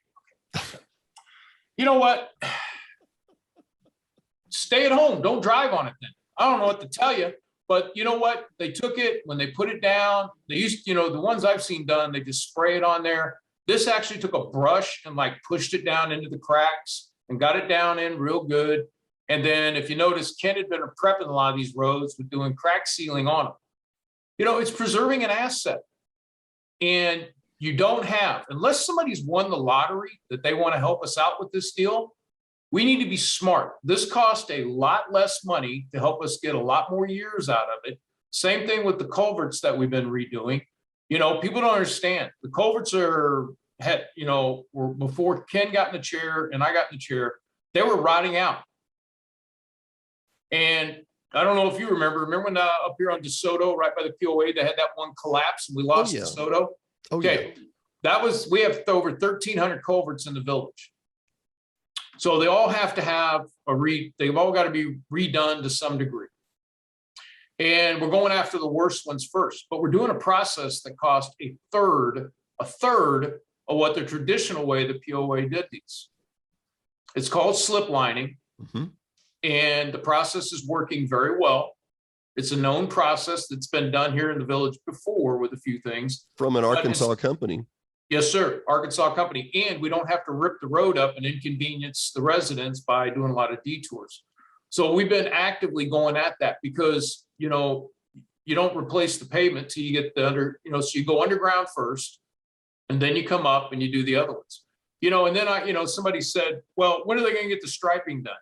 Speaker 3: You know what? Stay at home. Don't drive on it then. I don't know what to tell you, but you know what? They took it when they put it down. They used, the ones I've seen done, they just spray it on there. This actually took a brush and like pushed it down into the cracks and got it down in real good. And then if you notice, Ken had been prepping a lot of these roads with doing crack sealing on them. It's preserving an asset. And you don't have, unless somebody's won the lottery that they want to help us out with this deal, we need to be smart. This cost a lot less money to help us get a lot more years out of it. Same thing with the culverts that we've been redoing. People don't understand. The culverts were before Ken got in the chair and I got in the chair, they were rotting out. And I don't know if you remember when up here on DeSoto, right by the POA, they had that one collapse and we lost DeSoto. Okay, we have over 1,300 culverts in the village. So they all have to have they've all got to be redone to some degree. And we're going after the worst ones first, but we're doing a process that costs a third of what the traditional way the POA did these. It's called slip lining. Mm-hmm. And the process is working very well. It's a known process that's been done here in the village before with a few things.
Speaker 2: From an Arkansas company.
Speaker 3: Yes, sir. Arkansas company. And we don't have to rip the road up and inconvenience the residents by doing a lot of detours. So we've been actively going at that because, you don't replace the pavement till you get so you go underground first and then you come up and you do the other ones. And then somebody said, well, when are they going to get the striping done?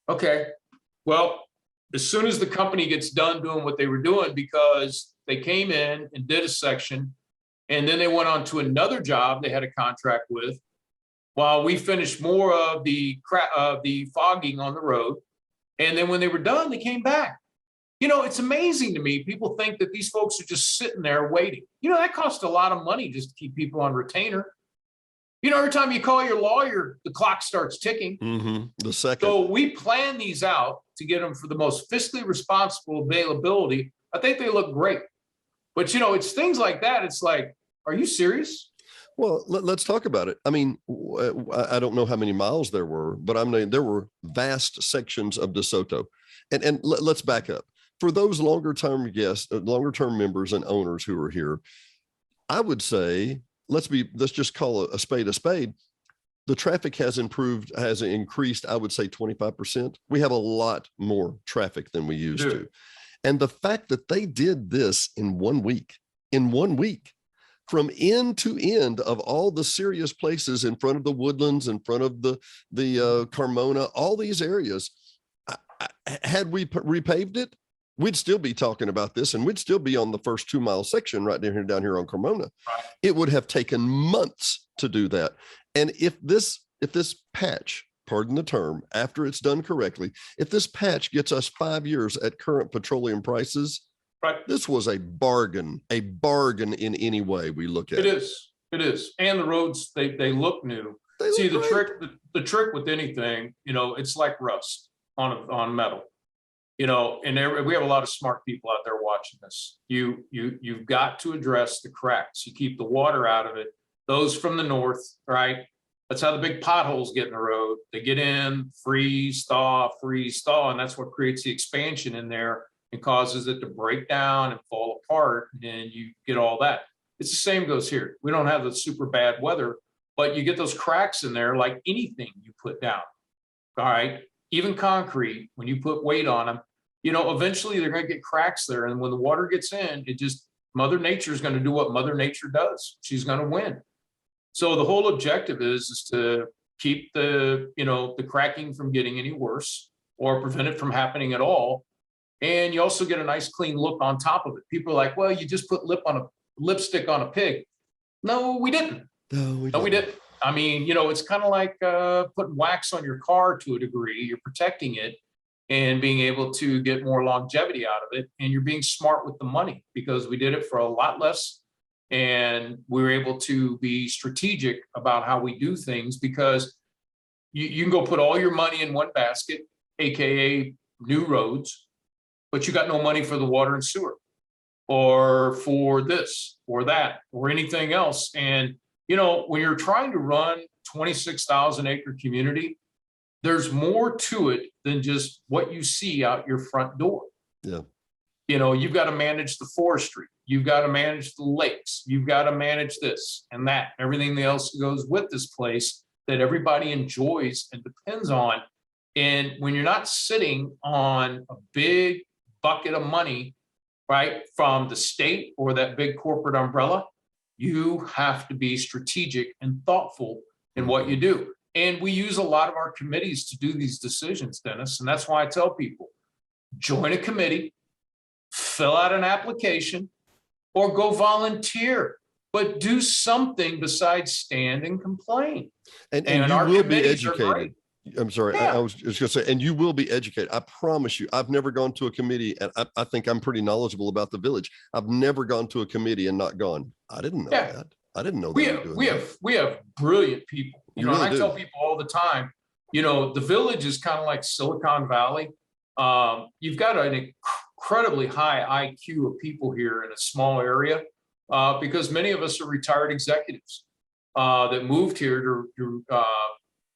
Speaker 3: Okay, well, as soon as the company gets done doing what they were doing, because they came in and did a section, and then they went on to another job they had a contract with, while we finished more of the fogging on the road. And then when they were done, they came back. It's amazing to me. People think that these folks are just sitting there waiting. That costs a lot of money just to keep people on retainer. Every time you call your lawyer, the clock starts ticking.
Speaker 2: Mm-hmm. The second.
Speaker 3: So we plan these out to get them for the most fiscally responsible availability. I think they look great. But, it's things like that. It's like, are you serious?
Speaker 2: Well, let's talk about it. I mean, I don't know how many miles there were, but there were vast sections of DeSoto. And let's back up. For those longer-term members and owners who are here, I would say, let's just call a spade a spade. The traffic has increased, I would say 25%. We have a lot more traffic than we used to. And the fact that they did this in 1 week, from end to end of all the serious places in front of the Woodlands, in front of the Carmona, all these areas, had we repaved it, we'd still be talking about this, and we'd still be on the first 2 mile section right down here on Carmona. Right. It would have taken months to do that. And if this patch, pardon the term, after it's done correctly, if this patch gets us 5 years at current petroleum prices, right, this was a bargain in any way we look at it.
Speaker 3: It is. And the roads, they look new. See, the
Speaker 2: great.
Speaker 3: the trick with anything, it's like rust on metal, and we have a lot of smart people out there watching this. You've got to address the cracks. You keep the water out of it. Those from the north, right? That's how the big potholes get in the road. They get in, freeze, thaw, and that's what creates the expansion in there and causes it to break down and fall apart, and you get all that. It's the same goes here. We don't have the super bad weather, but you get those cracks in there like anything you put down. All right. Even concrete, when you put weight on them, eventually they're going to get cracks there. And when the water gets in, Mother Nature is going to do what Mother Nature does. She's going to win. So the whole objective is to keep the cracking from getting any worse or prevent it from happening at all. And you also get a nice clean look on top of it. People are like, well, you just put lipstick on a pig. No, we didn't. No, we didn't. I mean, it's kind of like putting wax on your car to a degree. You're protecting it and being able to get more longevity out of it. And you're being smart with the money because we did it for a lot less. And we were able to be strategic about how we do things because you can go put all your money in one basket, AKA new roads, but you got no money for the water and sewer or for this or that or anything else. And when you're trying to run 26,000 acre community, there's more to it than just what you see out your front door.
Speaker 2: Yeah.
Speaker 3: You've got to manage the forestry. You've got to manage the lakes. You've got to manage this and that, everything else goes with this place that everybody enjoys and depends on. And when you're not sitting on a big bucket of money, right, from the state or that big corporate umbrella, you have to be strategic and thoughtful in what you do. And we use a lot of our committees to do these decisions, Dennis. And that's why I tell people, join a committee, fill out an application, or go volunteer, but do something besides stand and complain.
Speaker 2: And you will be educated. I'm sorry,
Speaker 3: yeah.
Speaker 2: I was just going to say, and you will be educated. I promise you, I've never gone to a committee, and I think I'm pretty knowledgeable about the village. I've never gone to a committee and not gone, I didn't know that. I didn't know that.
Speaker 3: We have brilliant people.
Speaker 2: You really
Speaker 3: and I
Speaker 2: do.
Speaker 3: tell people all the time, the village is kind of like Silicon Valley. You've got an incredibly high IQ of people here in a small area because many of us are retired executives that moved here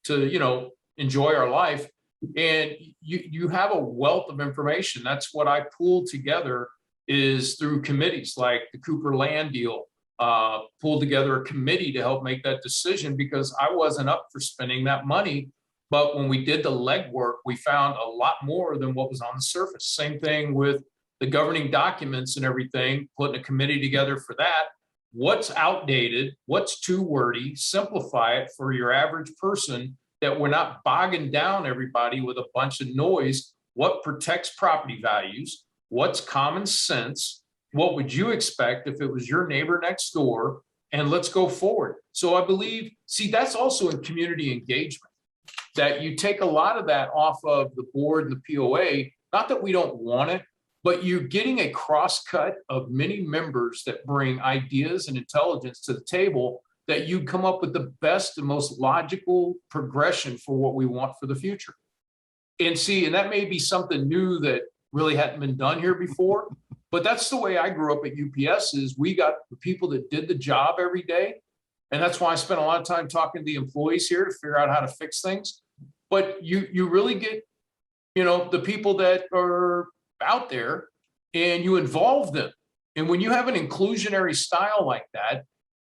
Speaker 3: to enjoy our life. And you have a wealth of information. That's what I pulled together is through committees like the Cooper land deal, pulled together a committee to help make that decision because I wasn't up for spending that money. But when we did the legwork, we found a lot more than what was on the surface. Same thing with the governing documents and everything, putting a committee together for that. What's outdated? What's too wordy? Simplify it for your average person that we're not bogging down everybody with a bunch of noise. What protects property values? What's common sense? What would you expect if it was your neighbor next door? And let's go forward. So I believe, that's also in community engagement, that you take a lot of that off of the board and the POA, not that we don't want it, but you're getting a cross-cut of many members that bring ideas and intelligence to the table that you come up with the best and most logical progression for what we want for the future. And that may be something new that really hadn't been done here before, but that's the way I grew up at UPS is we got the people that did the job every day. And that's why I spent a lot of time talking to the employees here to figure out how to fix things. But you really get, the people that are out there and you involve them. And when you have an inclusionary style like that,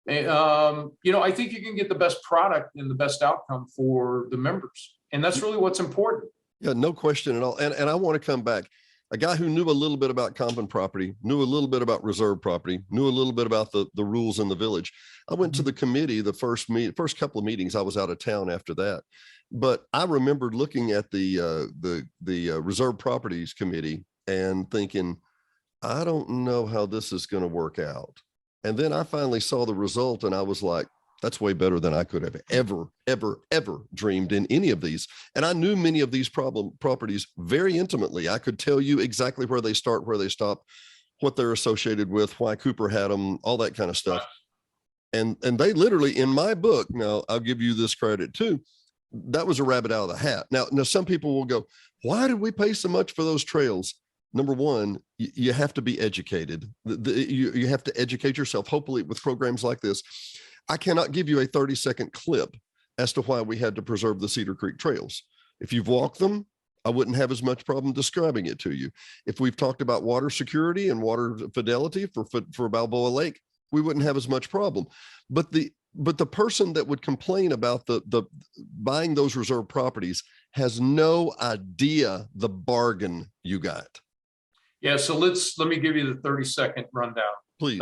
Speaker 3: I think you can get the best product and the best outcome for the members. And that's really what's important.
Speaker 2: Yeah, no question at all. And I want to come back. A guy who knew a little bit about common property, knew a little bit about reserve property, knew a little bit about the rules in the village. I went to the committee, the first couple of meetings. I was out of town after that. But I remembered looking at the reserve properties committee and thinking, I don't know how this is going to work out. And then I finally saw the result and I was like, that's way better than I could have ever dreamed in any of these. And I knew many of these properties very intimately. I could tell you exactly where they start, where they stop, what they're associated with, why Cooper had them, all that kind of stuff. And they literally, in my book, now I'll give you this credit too, that was a rabbit out of the hat. Now some people will go, why did we pay so much for those trails? Number one, you have to be educated. You have to educate yourself, hopefully with programs like this. I cannot give you a 30-second clip as to why we had to preserve the Cedar Creek trails. If you've walked them, I wouldn't have as much problem describing it to you. If we've talked about water security and water fidelity for Balboa Lake, we wouldn't have as much problem. But the person that would complain about the buying those reserve properties has no idea the bargain you got.
Speaker 3: Yeah, so let me give you the 30-second rundown.
Speaker 2: Please.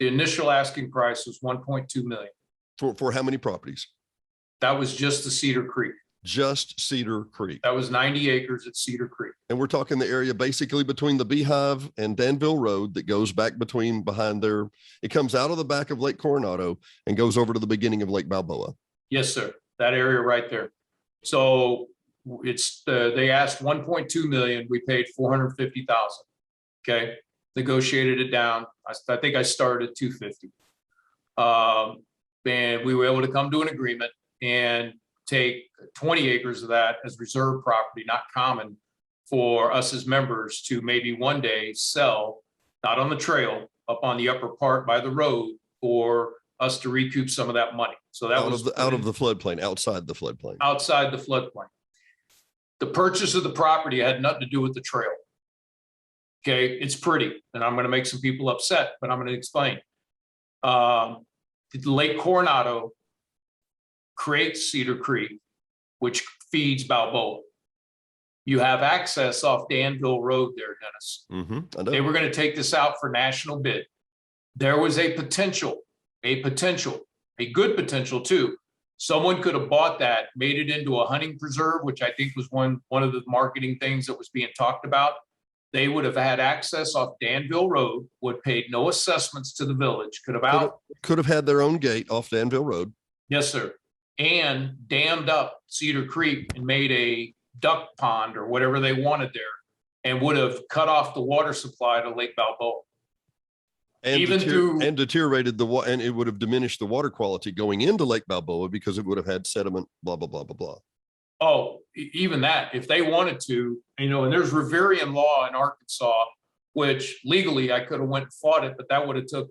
Speaker 3: The initial asking price was 1.2 million.
Speaker 2: For how many properties?
Speaker 3: That was just the Cedar Creek.
Speaker 2: Just Cedar Creek.
Speaker 3: That was 90 acres at Cedar Creek.
Speaker 2: And we're talking the area basically between the Beehive and Danville Road that goes back behind there. It comes out of the back of Lake Coronado and goes over to the beginning of Lake Balboa.
Speaker 3: Yes, sir. That area right there. So it's they asked 1.2 million. We paid 450,000. Okay. Negotiated it down. I think I started at 250. And we were able to come to an agreement and take 20 acres of that as reserve property, not common for us as members to maybe one day sell, not on the trail, up on the upper part by the road, for us to recoup some of that money. So that was
Speaker 2: out of the floodplain, outside the floodplain.
Speaker 3: Outside the floodplain. The purchase of the property had nothing to do with the trail. Okay, it's pretty, and I'm going to make some people upset, but I'm going to explain. Lake Coronado creates Cedar Creek, which feeds Balboa. You have access off Danville Road there, Dennis.
Speaker 2: Mm-hmm,
Speaker 3: they were going to take this out for national bid. There was a good potential too. Someone could have bought that, made it into a hunting preserve, which I think was one of the marketing things that was being talked about. They would have had access off Danville Road, would paid no assessments to the village, could have
Speaker 2: had their own gate off Danville Road.
Speaker 3: Yes, sir. And dammed up Cedar Creek and made a duck pond or whatever they wanted there, and would have cut off the water supply to Lake Balboa.
Speaker 2: And deteriorated and it would have diminished the water quality going into Lake Balboa because it would have had sediment, blah, blah, blah, blah, blah.
Speaker 3: Oh, even that, if they wanted to, and there's Riverian law in Arkansas, which legally I could have went and fought it, but that would have took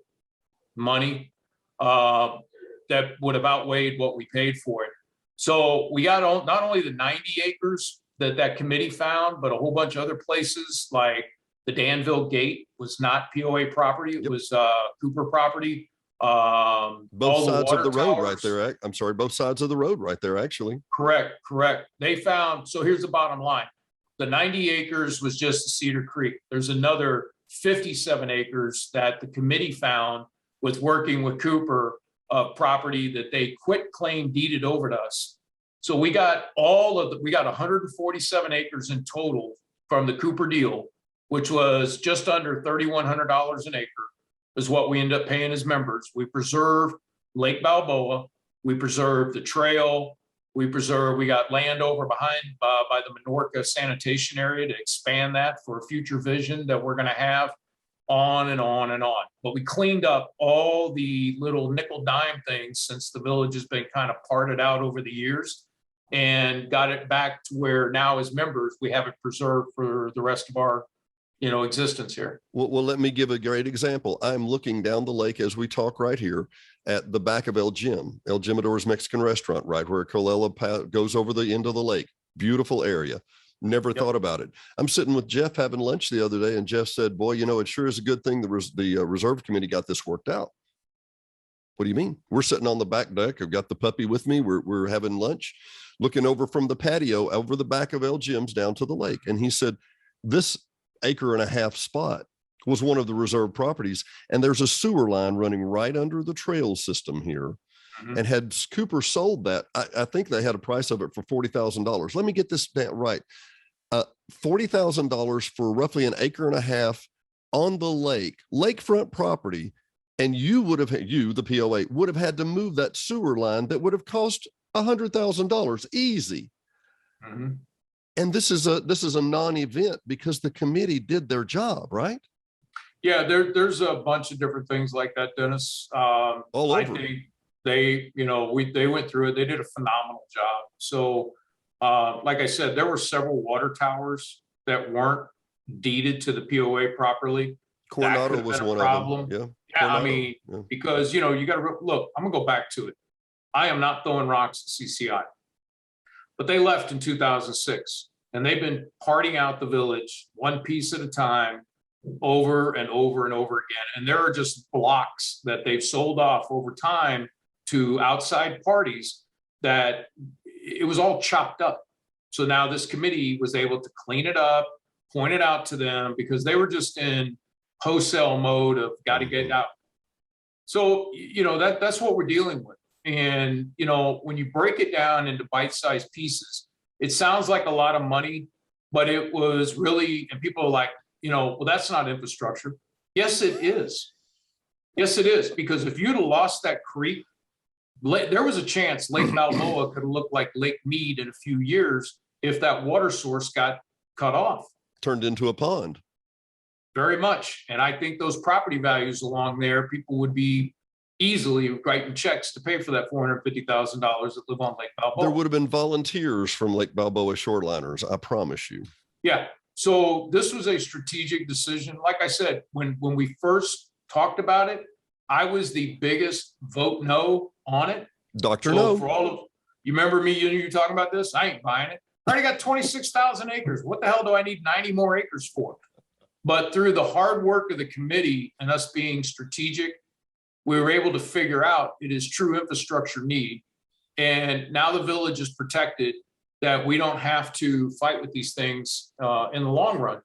Speaker 3: money that would have outweighed what we paid for it. So we got not only the 90 acres that committee found, but a whole bunch of other places, like the Danville Gate was not POA property. It was Cooper property.
Speaker 2: Both sides of the road right there. I'm sorry, both sides of the road right there, actually.
Speaker 3: Correct. They found, so here's the bottom line. The 90 acres was just Cedar Creek. There's another 57 acres that the committee found with working with Cooper of property that they quit claim deeded over to us. So we got we got 147 acres in total from the Cooper deal, which was just under $3,100 an acre. Is what we end up paying as members. We preserve Lake Balboa. We preserve the trail. We got land over behind by the Minorca sanitation area to expand that for a future vision that we're going to have, on and on and on. But we cleaned up all the little nickel dime things since the village has been kind of parted out over the years, and got it back to where now as members, we have it preserved for the rest of our existence here.
Speaker 2: Well, let me give a great example. I'm looking down the lake as we talk right here at the back of El Jimador's Mexican restaurant, right where Colela goes over the end of the lake. Beautiful area. Never thought about it. I'm sitting with Jeff having lunch the other day, and Jeff said, boy, it sure is a good thing the reserve committee got this worked out. What do you mean? We're sitting on the back deck. I've got the puppy with me. We're having lunch, looking over from the patio over the back of El Jim's down to the lake. And he said, this 1.5 acre spot was one of the reserve properties, and there's a sewer line running right under the trail system here. Mm-hmm. And had Cooper sold that, I think they had a price of it for $40,000. Let me get this right. $40,000 for roughly 1.5 acres on the lakefront property. And the POA would have had to move that sewer line that would have cost $100,000 easy.
Speaker 3: Yeah, there's a bunch of different things like that, Dennis.
Speaker 2: All
Speaker 3: I
Speaker 2: over.
Speaker 3: think they, they went through it. They did a phenomenal job. So, like I said, there were several water towers that weren't deeded to the POA properly. That could
Speaker 2: Coronado
Speaker 3: have
Speaker 2: was
Speaker 3: been a
Speaker 2: one of them.
Speaker 3: problem.
Speaker 2: Yeah.
Speaker 3: Yeah, I
Speaker 2: Coronado.
Speaker 3: mean,
Speaker 2: Yeah.
Speaker 3: because you got to look. I'm gonna go back to it. I am not throwing rocks at CCI, but they left in 2006, and they've been parting out the village one piece at a time, over and over and over again. And there are just blocks that they've sold off over time to outside parties that it was all chopped up. So now this committee was able to clean it up, point it out to them, because they were just in wholesale mode of got to get out. So, that's what we're dealing with. And, when you break it down into bite-sized pieces, it sounds like a lot of money, but it was really, and people are like, well, that's not infrastructure. Yes, it is. Yes, it is. Because if you'd have lost that creek, there was a chance Lake Balboa could have looked like Lake Mead in a few years if that water source got cut off.
Speaker 2: Turned into a pond.
Speaker 3: Very much. And I think those property values along there, people would be easily writing checks to pay for that $450,000 that live on Lake Balboa.
Speaker 2: There would have been volunteers from Lake Balboa shoreliners, I promise you.
Speaker 3: Yeah. So this was a strategic decision. Like I said, when we first talked about it, I was the biggest vote no on it.
Speaker 2: Dr.
Speaker 3: So
Speaker 2: No.
Speaker 3: for all of you, remember me and you talking about this? I ain't buying it. I already got 26,000 acres. What the hell do I need 90 more acres for? But through the hard work of the committee and us being strategic, we were able to figure out it is true infrastructure need. And now the village is protected, that we don't have to fight with these things in the long run.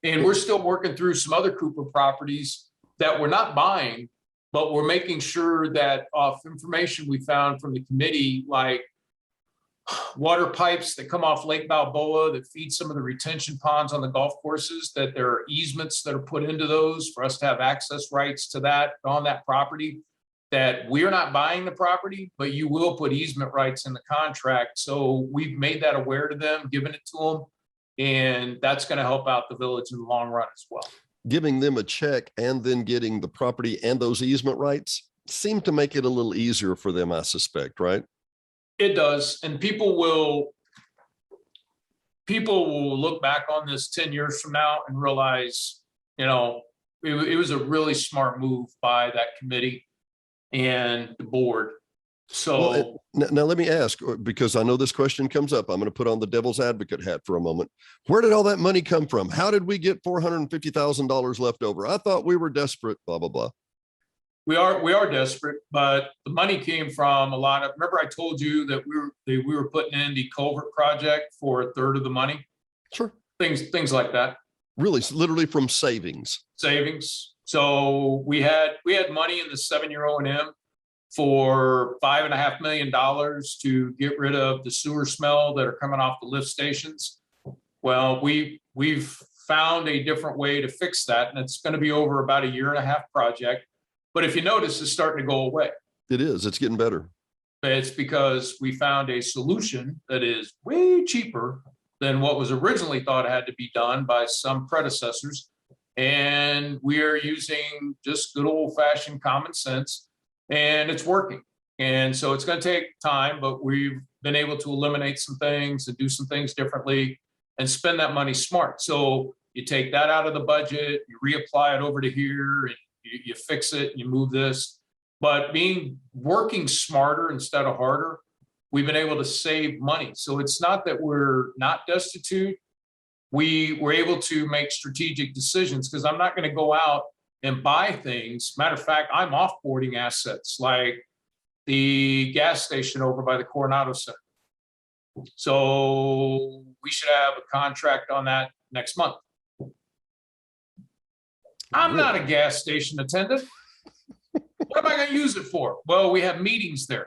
Speaker 3: And we're still working through some other Cooper properties that we're not buying, but we're making sure that off information we found from the committee, like water pipes that come off Lake Balboa that feed some of the retention ponds on the golf courses, that there are easements that are put into those for us to have access rights to that on that property, that we're not buying the property, but you will put easement rights in the contract. So we've made that aware to them, given it to them, and that's going to help out the village in the long run as well.
Speaker 2: Giving them a check and then getting the property and those easement rights seem to make it a little easier for them, I suspect, right?
Speaker 3: It does. And people will look back on this 10 years from now and realize, it was a really smart move by that committee and the board. So
Speaker 2: now let me ask, because I know this question comes up. I'm going to put on the devil's advocate hat for a moment. Where did all that money come from? How did we get $450,000 left over? I thought we were desperate, blah, blah, blah.
Speaker 3: We are desperate, but the money came from a lot of, remember I told you that we were putting in the culvert project for a third of the money?
Speaker 2: Sure.
Speaker 3: Things like that.
Speaker 2: Really, literally from savings.
Speaker 3: So we had money in the 7-year O&M for $5.5 million to get rid of the sewer smell that are coming off the lift stations. Well, we've found a different way to fix that, and it's going to be over about a 1.5-year project. But if you notice, it's starting to go away.
Speaker 2: It is. It's getting better.
Speaker 3: It's because we found a solution that is way cheaper than what was originally thought had to be done by some predecessors. And we are using just good old-fashioned common sense, and it's working. And so it's going to take time, but we've been able to eliminate some things and do some things differently and spend that money smart. So you take that out of the budget, you reapply it over to here, and you fix it, you move this. But working smarter instead of harder, we've been able to save money. So it's not that we're not destitute. We were able to make strategic decisions, because I'm not going to go out and buy things. Matter of fact, I'm offboarding assets like the gas station over by the Coronado Center. So we should have a contract on that next month. I'm not a gas station attendant. What am I going to use it for? Well, we have meetings there.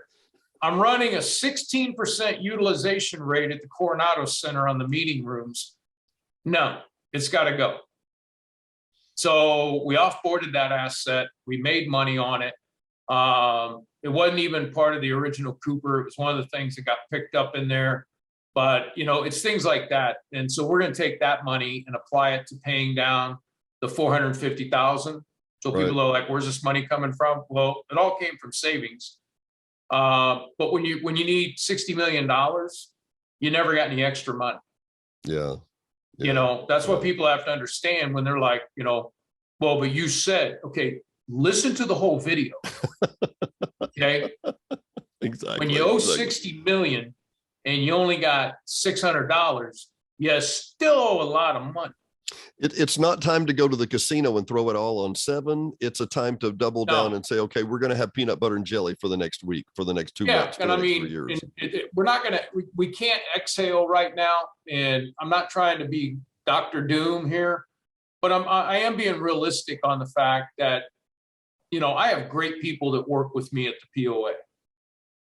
Speaker 3: I'm running a 16% utilization rate at the Coronado Center on the meeting rooms. No, it's got to go. So we offboarded that asset. We made money on it. It wasn't even part of the original Cooper. It was one of the things that got picked up in there. But, it's things like that. And so we're going to take that money and apply it to paying down the 450,000. So
Speaker 2: Right.
Speaker 3: people are like, where's this money coming from? Well, it all came from savings. But when you need $60 million, you never got any extra money.
Speaker 2: Yeah.
Speaker 3: You know, that's what
Speaker 2: Yeah.
Speaker 3: people have to understand when they're like, you know, well, but you said, okay, listen to the whole video. Okay.
Speaker 2: Exactly.
Speaker 3: When you owe
Speaker 2: Exactly.
Speaker 3: 60 million and you only got $600, you still owe a lot of money.
Speaker 2: It's not time to go to the casino and throw it all on 7. It's a time to double down
Speaker 3: No.
Speaker 2: and say, okay, we're going to have peanut butter and jelly for the next week, for the next 2
Speaker 3: Yeah,
Speaker 2: months, for
Speaker 3: and
Speaker 2: the
Speaker 3: I
Speaker 2: next 3
Speaker 3: mean,
Speaker 2: years.
Speaker 3: we're not gonna, we can't exhale right now, and I'm not trying to be Dr. Doom here, but I am being realistic on the fact that, you know, I have great people that work with me at the POA.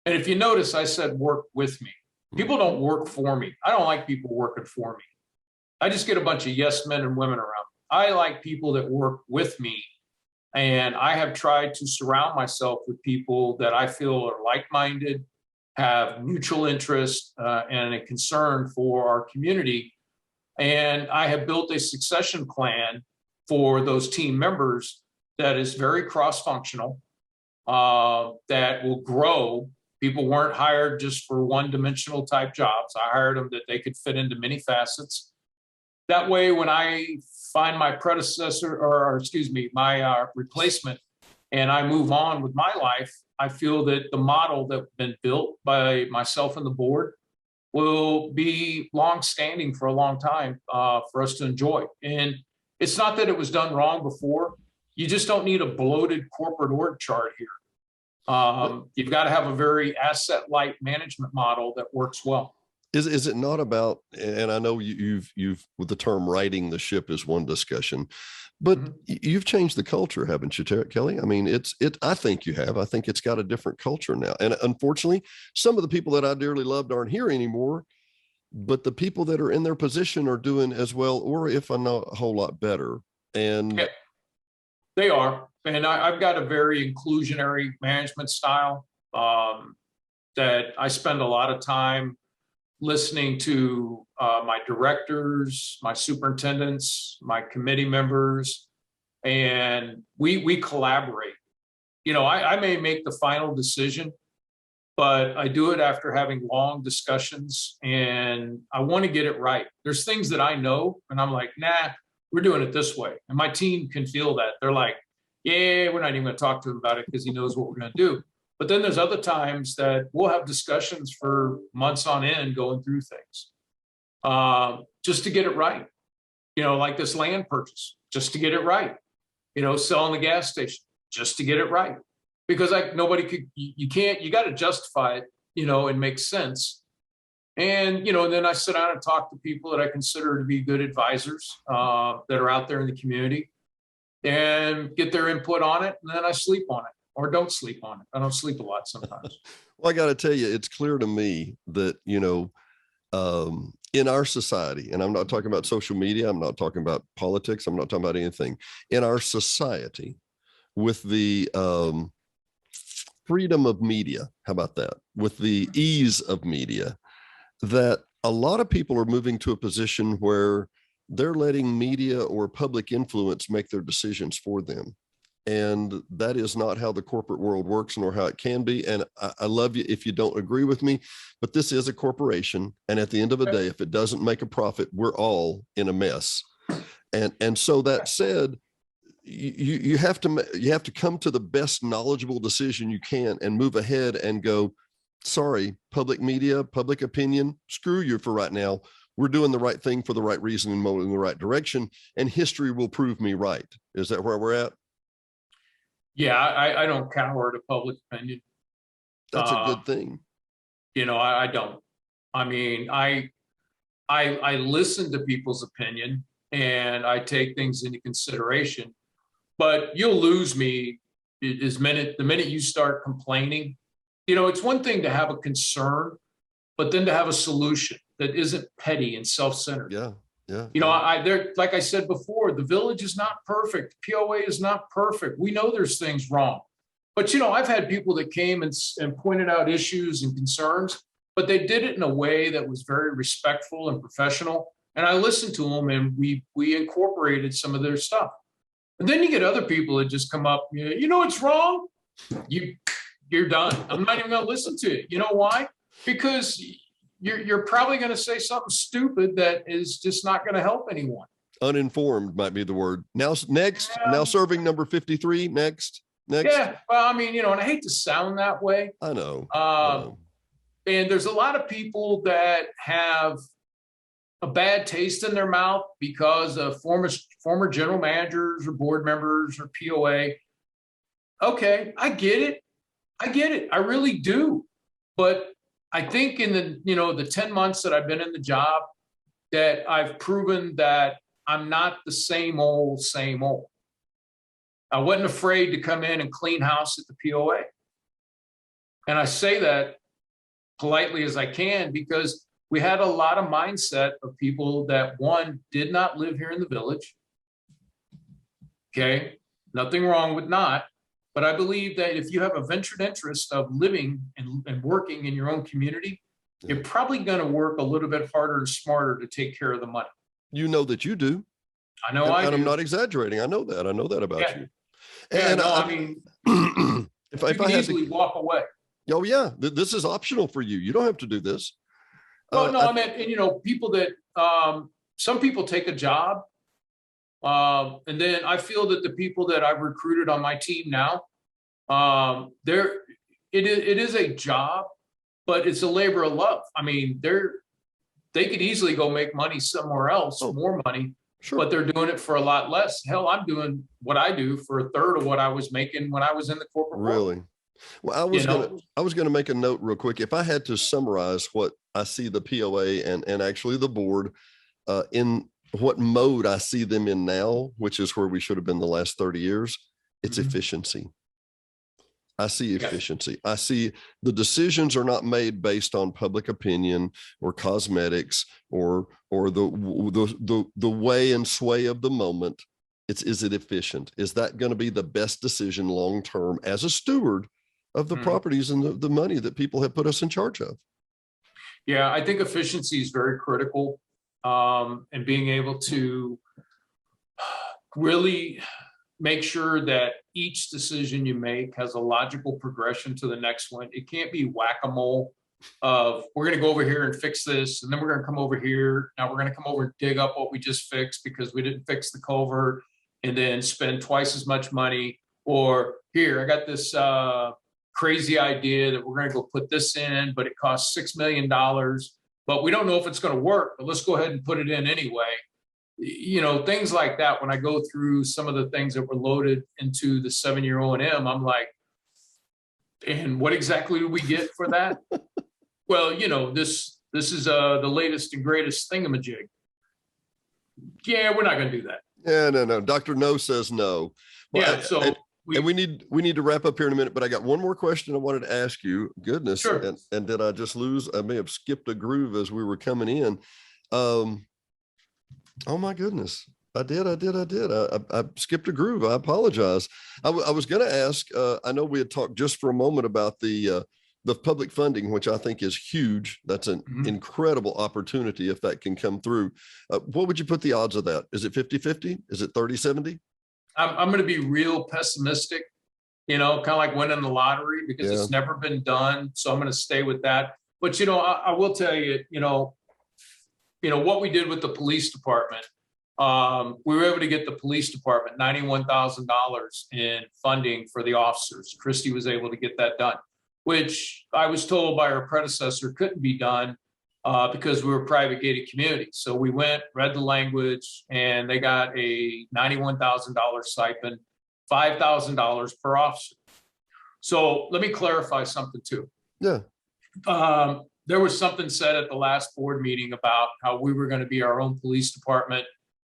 Speaker 3: And if you notice, I said work with me. People don't work for me. I don't like people working for me. I just get a bunch of yes men and women around. I like people that work with me. And I have tried to surround myself with people that I feel are like-minded, have mutual interest, and a concern for our community. And I have built a succession plan for those team members that is very cross-functional, that will grow. People weren't hired just for one-dimensional type jobs. I hired them that they could fit into many facets. That way, when I find my predecessor, or excuse me, my replacement, and I move on with my life, I feel that the model that's been built by myself and the board will be long-standing for a long time for us to enjoy. And it's not that it was done wrong before. You just don't need a bloated corporate org chart here. You've got to have a very asset-light management model that works well.
Speaker 2: Is it not about, and I know you've with the term righting the ship is one discussion, but you've changed the culture, haven't you, Kelly? I mean, I think you have. I think it's got a different culture now. And unfortunately, some of the people that I dearly loved aren't here anymore, but the people that are in their position are doing as well, or if not a whole lot better. And
Speaker 3: yeah, they are. And I've got a very inclusionary management style that I spend a lot of time listening to my directors, my superintendents, my committee members, and we collaborate. You know, I may make the final decision, but I do it after having long discussions, and I want to get it right. There's things that I know, and I'm like, nah, we're doing it this way. And my team can feel that. They're like, yeah, we're not even going to talk to him about it because he knows what we're going to do. But then there's other times that we'll have discussions for months on end going through things just to get it right. You know, like this land purchase, just to get it right. You know, selling the gas station, just to get it right. Because like nobody could, you can't, you got to justify it, you know, and make sense. And, you know, then I sit down and talk to people that I consider to be good advisors that are out there in the community and get their input on it. And then I sleep on it. Or don't sleep on it. I don't sleep a lot sometimes.
Speaker 2: Well, I got to tell you, it's clear to me that, you know, in our society, and I'm not talking about social media, I'm not talking about politics, I'm not talking about anything. In our society, with the freedom of media, how about that? With the ease of media, that a lot of people are moving to a position where they're letting media or public influence make their decisions for them. And that is not how the corporate world works, nor how it can be. And I love you if you don't agree with me, but this is a corporation. And at the end of the day, if it doesn't make a profit, we're all in a mess. And so that said, you have to come to the best knowledgeable decision you can and move ahead and go, sorry, public media, public opinion, screw you for right now. We're doing the right thing for the right reason and moving in the right direction. And history will prove me right. Is that where we're at?
Speaker 3: Yeah, I don't cower to public opinion.
Speaker 2: That's a good thing.
Speaker 3: You know, I don't. I mean, I listen to people's opinion and I take things into consideration, but you'll lose me the minute you start complaining. You know, it's one thing to have a concern, but then to have a solution that isn't petty and self-centered.
Speaker 2: Yeah. Yeah.
Speaker 3: You know, like I said before, the village is not perfect. POA is not perfect. We know there's things wrong. But, you know, I've had people that came and pointed out issues and concerns, but they did it in a way that was very respectful and professional. And I listened to them and we incorporated some of their stuff. And then you get other people that just come up, you know what's wrong? You're done. I'm not even going to listen to it. You know why? Because you're probably going to say something stupid that is just not going to help anyone.
Speaker 2: Uninformed might be the word. Now serving number 53. Next.
Speaker 3: Yeah. Well, I mean, and I hate to sound that way.
Speaker 2: I know.
Speaker 3: And there's a lot of people that have a bad taste in their mouth because of former general managers or board members or POA. Okay, I get it. I really do. But I think in the 10 months that I've been in the job, that I've proven that I'm not the same old. I wasn't afraid to come in and clean house at the POA. And I say that politely as I can, because we had a lot of mindset of people that, one, did not live here in the village. Okay, nothing wrong with not. But I believe that if you have a ventured interest of living and working in your own community, you're probably going to work a little bit harder and smarter to take care of the money.
Speaker 2: You know that you do.
Speaker 3: I know I do.
Speaker 2: And I'm not exaggerating. I know that. I know that about you.
Speaker 3: And no, I mean,
Speaker 2: if I
Speaker 3: can easily walk away.
Speaker 2: Oh yeah, this is optional for you. You don't have to do this.
Speaker 3: No, I meant, and people that some people take a job, and then I feel that the people that I've recruited on my team now, it is a job, but it's a labor of love. I mean, they could easily go make money somewhere else, more money. Sure. But they're doing it for a lot less. Hell, I'm doing what I do for a third of what I was making when I was in the corporate world.
Speaker 2: Really? Well, I was gonna make a note real quick. If I had to summarize what I see the POA and actually the board in what mode I see them in now, which is where we should have been the last 30 years, it's efficiency. I see efficiency. I see the decisions are not made based on public opinion or cosmetics or the way and sway of the moment. Is it efficient? Is that going to be the best decision long term as a steward of the properties and the money that people have put us in charge of?
Speaker 3: Yeah, I think efficiency is very critical, and being able to really make sure that each decision you make has a logical progression to the next one. It can't be whack-a-mole of, we're going to go over here and fix this, and then we're going to come over here. Now we're going to come over and dig up what we just fixed because we didn't fix the culvert, and then spend twice as much money. Or here, I got this crazy idea that we're going to go put this in, but it costs $6 million, but we don't know if it's going to work, but let's go ahead and put it in anyway. Things like that. When I go through some of the things that were loaded into the 7-year O&M, I'm like, and what exactly do we get for that? Well, this is the latest and greatest thingamajig. Yeah, we're not going to do that.
Speaker 2: Yeah, no. Dr. No says no. Well,
Speaker 3: yeah, so
Speaker 2: we need to wrap up here in a minute, but I got one more question I wanted to ask you. Goodness.
Speaker 3: Sure.
Speaker 2: And did I just lose? I may have skipped a groove as we were coming in. Oh my goodness. I did. I skipped a groove. I apologize. I was going to ask, I know we had talked just for a moment about the public funding, which I think is huge. That's an incredible opportunity if that can come through. What would you put the odds of that? Is it 50-50? Is it 30-70? I'm
Speaker 3: going to be real pessimistic, kind of like winning the lottery, because it's never been done. So I'm going to stay with that. But, I will tell you, what we did with the police department, we were able to get the police department $91,000 in funding for the officers. Christy was able to get that done, which I was told by her predecessor couldn't be done because we were a private gated community. So we went, read the language, and they got a $91,000 stipend, $5,000 per officer. So let me clarify something too.
Speaker 2: Yeah.
Speaker 3: There was something said at the last board meeting about how we were going to be our own police department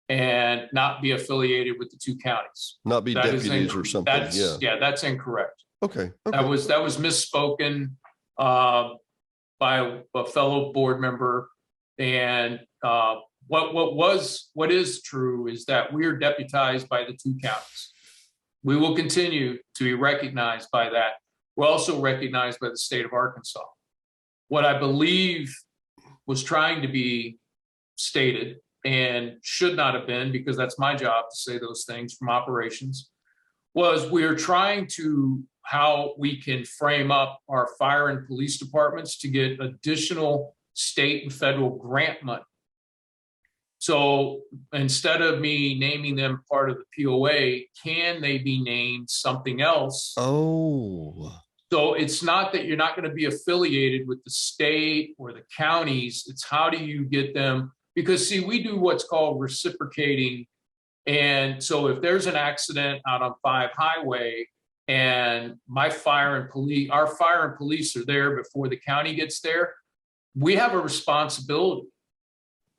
Speaker 3: and not be affiliated with the two counties.
Speaker 2: Not be deputies or something.
Speaker 3: That's incorrect.
Speaker 2: Okay.
Speaker 3: That was misspoken by a fellow board member. And what is true is that we are deputized by the two counties. We will continue to be recognized by that. We're also recognized by the state of Arkansas. What I believe was trying to be stated and should not have been, because that's my job to say those things from operations, was we're trying to how we can frame up our fire and police departments to get additional state and federal grant money. So instead of me naming them part of the POA, can they be named something else?
Speaker 2: Oh.
Speaker 3: So it's not that you're not going to be affiliated with the state or the counties. It's how do you get them? Because see, we do what's called reciprocating. And so if there's an accident out on 5 Highway and our fire and police are there before the county gets there, we have a responsibility.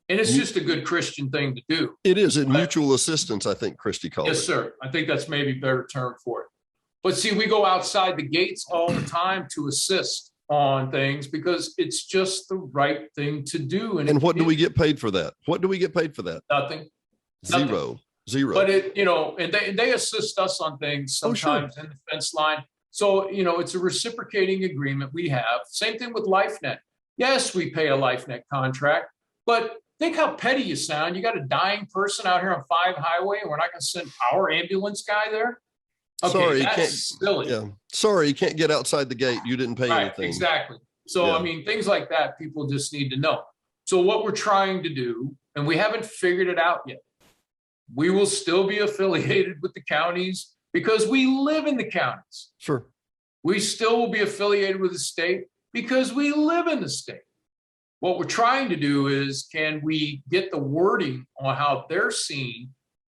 Speaker 3: And it's just a good Christian thing to do.
Speaker 2: It is a mutual assistance, I think Christy called it.
Speaker 3: Yes, sir. I think that's maybe a better term for it. But see, we go outside the gates all the time to assist on things because it's just the right thing to do.
Speaker 2: And what do we get paid for that? What do we get paid for that?
Speaker 3: Nothing.
Speaker 2: Zero.
Speaker 3: But and they assist us on things sometimes in the fence line. So, it's a reciprocating agreement we have. Same thing with LifeNet. Yes, we pay a LifeNet contract, but think how petty you sound. You got a dying person out here on 5 Highway and we're not going to send our ambulance guy there? Okay,
Speaker 2: sorry,
Speaker 3: that's silly.
Speaker 2: Yeah. Sorry, you can't get outside the gate. You didn't pay anything.
Speaker 3: Exactly. So, things like that, people just need to know. So what we're trying to do, and we haven't figured it out yet, we will still be affiliated with the counties because we live in the counties.
Speaker 2: Sure.
Speaker 3: We still will be affiliated with the state because we live in the state. What we're trying to do is, can we get the wording on how they're seeing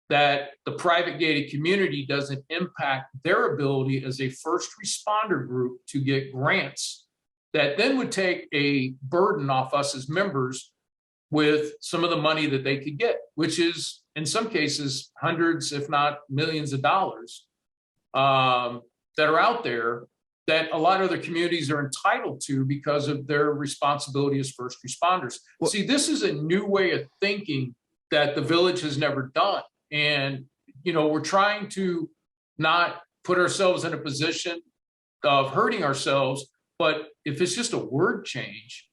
Speaker 3: that the private gated community doesn't impact their ability as a first responder group to get grants that then would take a burden off us as members with some of the money that they could get, which is in some cases hundreds, if not millions of dollars that are out there that a lot of other communities are entitled to because of their responsibility as first responders. Well, see, this is a new way of thinking that the village has never done. And, we're trying to not put ourselves in a position of hurting ourselves, but if it's just a word change,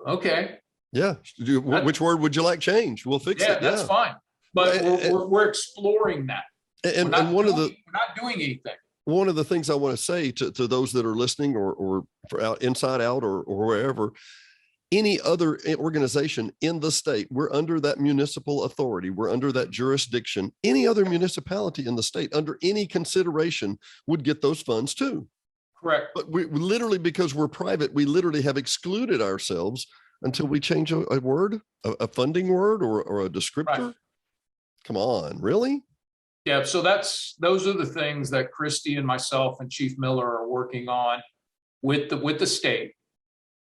Speaker 3: okay.
Speaker 2: Yeah. Which word would you like change? We'll fix it. Yeah,
Speaker 3: that's fine. But we're exploring that.
Speaker 2: And
Speaker 3: we're not doing anything.
Speaker 2: One of the things I want to say to those that are listening or for out inside out or wherever, any other organization in the state, we're under that municipal authority. We're under that jurisdiction. Any other municipality in the state under any consideration would get those funds too.
Speaker 3: Correct.
Speaker 2: But we literally, because we're private, we literally have excluded ourselves until we change a word, a funding word or a descriptor. Right. Come on, really?
Speaker 3: Yeah, so those are the things that Christy and myself and Chief Miller are working on with the state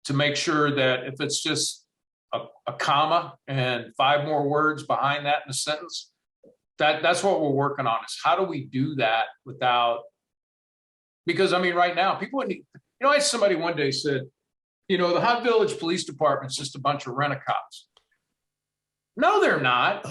Speaker 3: to make sure that if it's just a comma and 5 more words behind that in a sentence, that's what we're working on is how do we do that without, because right now people need, I had somebody one day said, the Hot Village Police Department's just a bunch of rent-a-cops. No, they're not.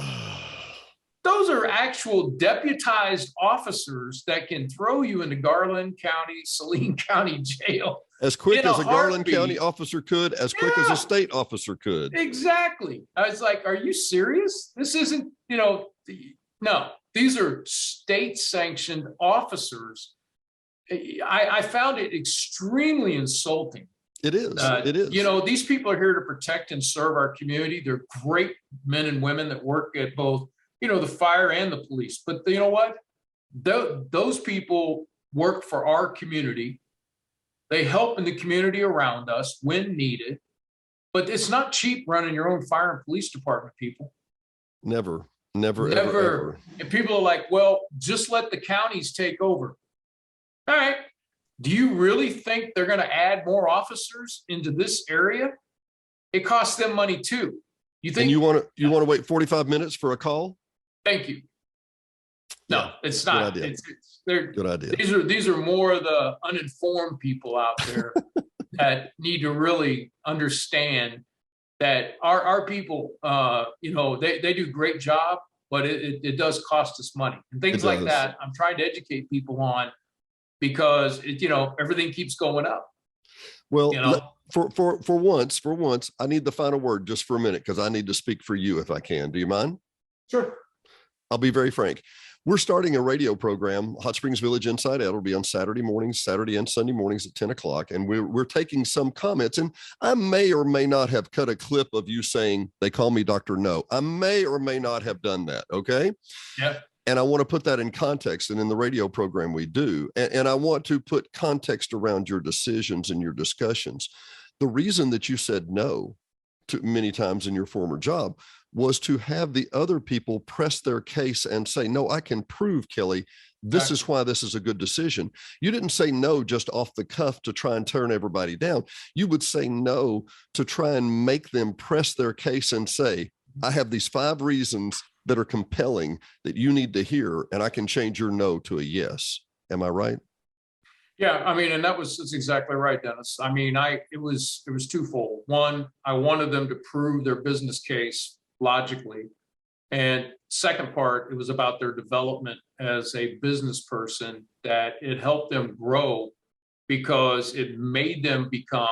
Speaker 3: Those are actual deputized officers that can throw you into Garland County, Saline County Jail.
Speaker 2: As quick as a Garland County officer could, as quick as a state officer could.
Speaker 3: Exactly. I was like, are you serious? This isn't, no, these are state sanctioned officers. I found it extremely insulting.
Speaker 2: It is. It is.
Speaker 3: These people are here to protect and serve our community. They're great men and women that work at both the fire and the police. But you know what? Those people work for our community. They help in the community around us when needed. But it's not cheap running your own fire and police department, people.
Speaker 2: Never. Ever.
Speaker 3: And people are like, well, just let the counties take over. All right. Do you really think they're going to add more officers into this area? It costs them money too. You think
Speaker 2: you want to wait 45 minutes for a call?
Speaker 3: Thank you. No, it's not.
Speaker 2: Good idea.
Speaker 3: Good idea. These are more of the uninformed people out there that need to really understand that our people, they do a great job, but it does cost us money and things like that. I'm trying to educate people on because everything keeps going up.
Speaker 2: Well,
Speaker 3: you know.
Speaker 2: for once, I need the final word just for a minute because I need to speak for you if I can. Do you mind?
Speaker 3: Sure.
Speaker 2: I'll be very frank. We're starting a radio program, Hot Springs Village Inside Out. It'll be on Saturday mornings, Saturday and Sunday mornings at 10 o'clock. And we're taking some comments. And I may or may not have cut a clip of you saying, they call me Dr. No. I may or may not have done that. Okay.
Speaker 3: Yeah.
Speaker 2: And I want to put that in context. And in the radio program, we do. And I want to put context around your decisions and your discussions. The reason that you said no to many times in your former job was to have the other people press their case and say, no, I can prove, Kelly, this is why this is a good decision. You didn't say no just off the cuff to try and turn everybody down. You would say no to try and make them press their case and say, I have these 5 reasons that are compelling that you need to hear, and I can change your no to a yes. Am I right?
Speaker 3: Yeah, I mean, and that's exactly right, Dennis. I mean, it was twofold. One, I wanted them to prove their business case logically. And second part, it was about their development as a business person, that it helped them grow because it made them become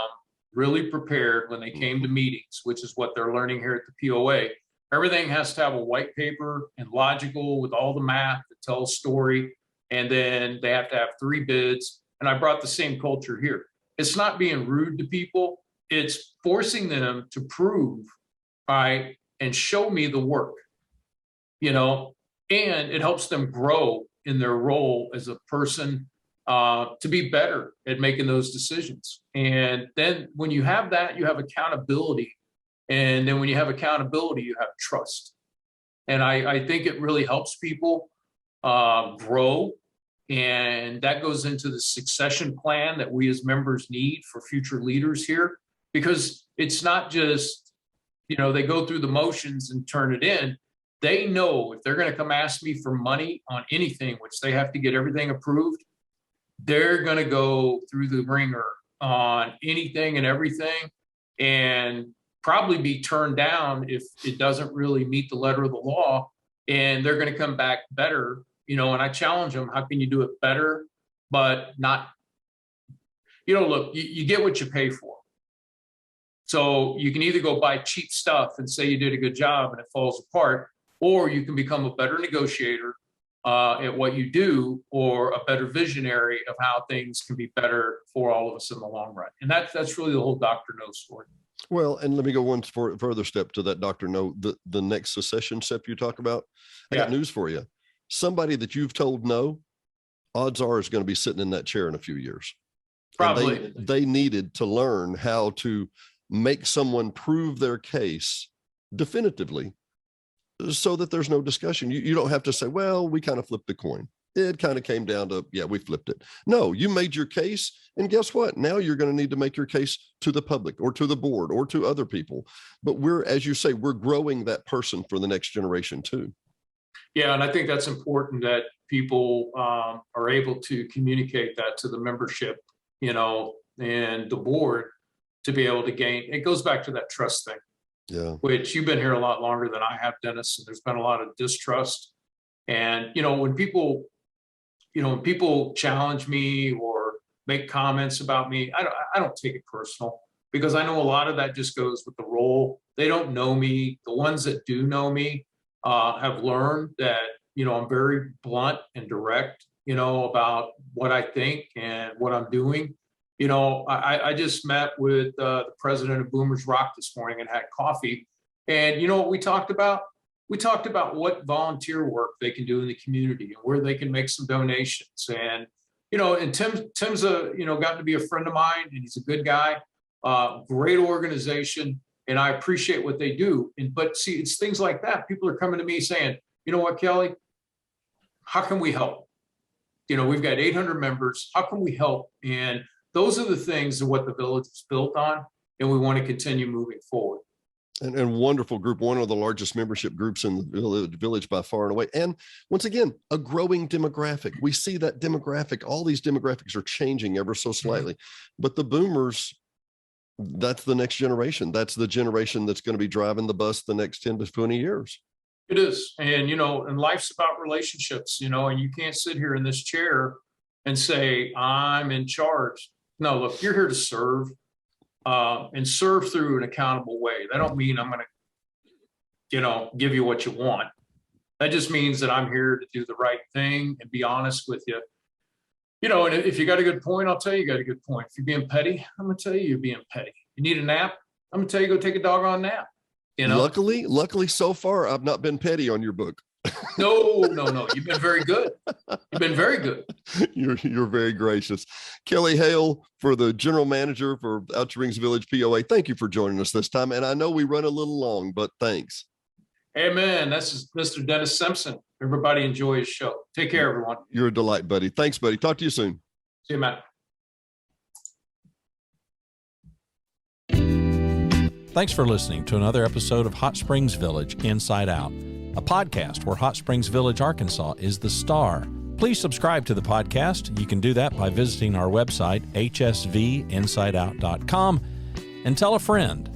Speaker 3: really prepared when they came to meetings, which is what they're learning here at the POA. Everything has to have a white paper and logical with all the math that tells a story. And then they have to have 3 bids. And I brought the same culture here. It's not being rude to people. It's forcing them to prove, right, and show me the work, you know, and it helps them grow in their role as a person, to be better at making those decisions. And then when you have that, you have accountability. And then when you have accountability, you have trust. And I think it really helps people grow. And that goes into the succession plan that we as members need for future leaders here, because it's not just, you know, they go through the motions and turn it in. They know if they're going to come ask me for money on anything, which they have to get everything approved, they're going to go through the ringer on anything and everything, and probably be turned down if it doesn't really meet the letter of the law. And they're going to come back better. You know, and I challenge them, how can you do it better, but not, you know, look, you get what you pay for. So you can either go buy cheap stuff and say you did a good job and it falls apart, or you can become a better negotiator at what you do, or a better visionary of how things can be better for all of us in the long run. And that's really the whole Dr. No story.
Speaker 2: Well, and let me go one further step to that, Dr. No, the next secession step you talk about. I got news for you. Somebody that you've told no, odds are is going to be sitting in that chair in a few years.
Speaker 3: Probably.
Speaker 2: They needed to learn how to make someone prove their case definitively so that there's no discussion. You don't have to say, well, we kind of flipped the coin. It kind of came down to, yeah, we flipped it. No, you made your case. And guess what? Now you're going to need to make your case to the public or to the board or to other people. But as you say, we're growing that person for the next generation too.
Speaker 3: Yeah, and I think that's important that people are able to communicate that to the membership, you know, and the board to be able to gain. It goes back to that trust thing, which you've been here a lot longer than I have, Dennis. And there's been a lot of distrust. And, you know, when people challenge me or make comments about me, I don't take it personal, because I know a lot of that just goes with the role. They don't know me. The ones that do know me have learned that, you know, I'm very blunt and direct, you know, about what I think and what I'm doing. You know, I just met with the president of Boomers Rock this morning and had coffee. And you know what we talked about? We talked about what volunteer work they can do in the community and where they can make some donations. And, you know, and Tim's gotten to be a friend of mine, and he's a good guy, great organization. And I appreciate what they do. But see, it's things like that. People are coming to me saying, you know what, Kelly, how can we help? You know, we've got 800 members. How can we help? And those are the things of what the village is built on. And we want to continue moving forward.
Speaker 2: And wonderful group, one of the largest membership groups in the village by far and away. And once again, a growing demographic. We see that demographic, all these demographics are changing ever so slightly. But the boomers, that's the next generation. That's the generation that's going to be driving the bus the next 10 to 20 years.
Speaker 3: It is. And, you know, and life's about relationships, you know, and you can't sit here in this chair and say, I'm in charge. No, look, you're here to serve. and serve through an accountable way. That don't mean I'm going to, give you what you want. That just means that I'm here to do the right thing and be honest with you. And if you got a good point, I'll tell you got a good point. If you're being petty, I'm going to tell you you're being petty. You need a nap, I'm going to tell you go take a doggone nap.
Speaker 2: Luckily, so far, I've not been petty on your book.
Speaker 3: No. You've been very good. You've been very good.
Speaker 2: You're very gracious. Kelly Hale, for the general manager for Out Springs Village POA, thank you for joining us this time. And I know we run a little long, but thanks.
Speaker 3: Hey, man, this is Mr. Dennis Simpson. Everybody enjoy his show. Take care, everyone.
Speaker 2: You're a delight, buddy. Thanks, buddy. Talk to you soon.
Speaker 3: See you, man.
Speaker 1: Thanks for listening to another episode of Hot Springs Village Inside Out, a podcast where Hot Springs Village, Arkansas is the star. Please subscribe to the podcast. You can do that by visiting our website, hsvinsideout.com, and tell a friend.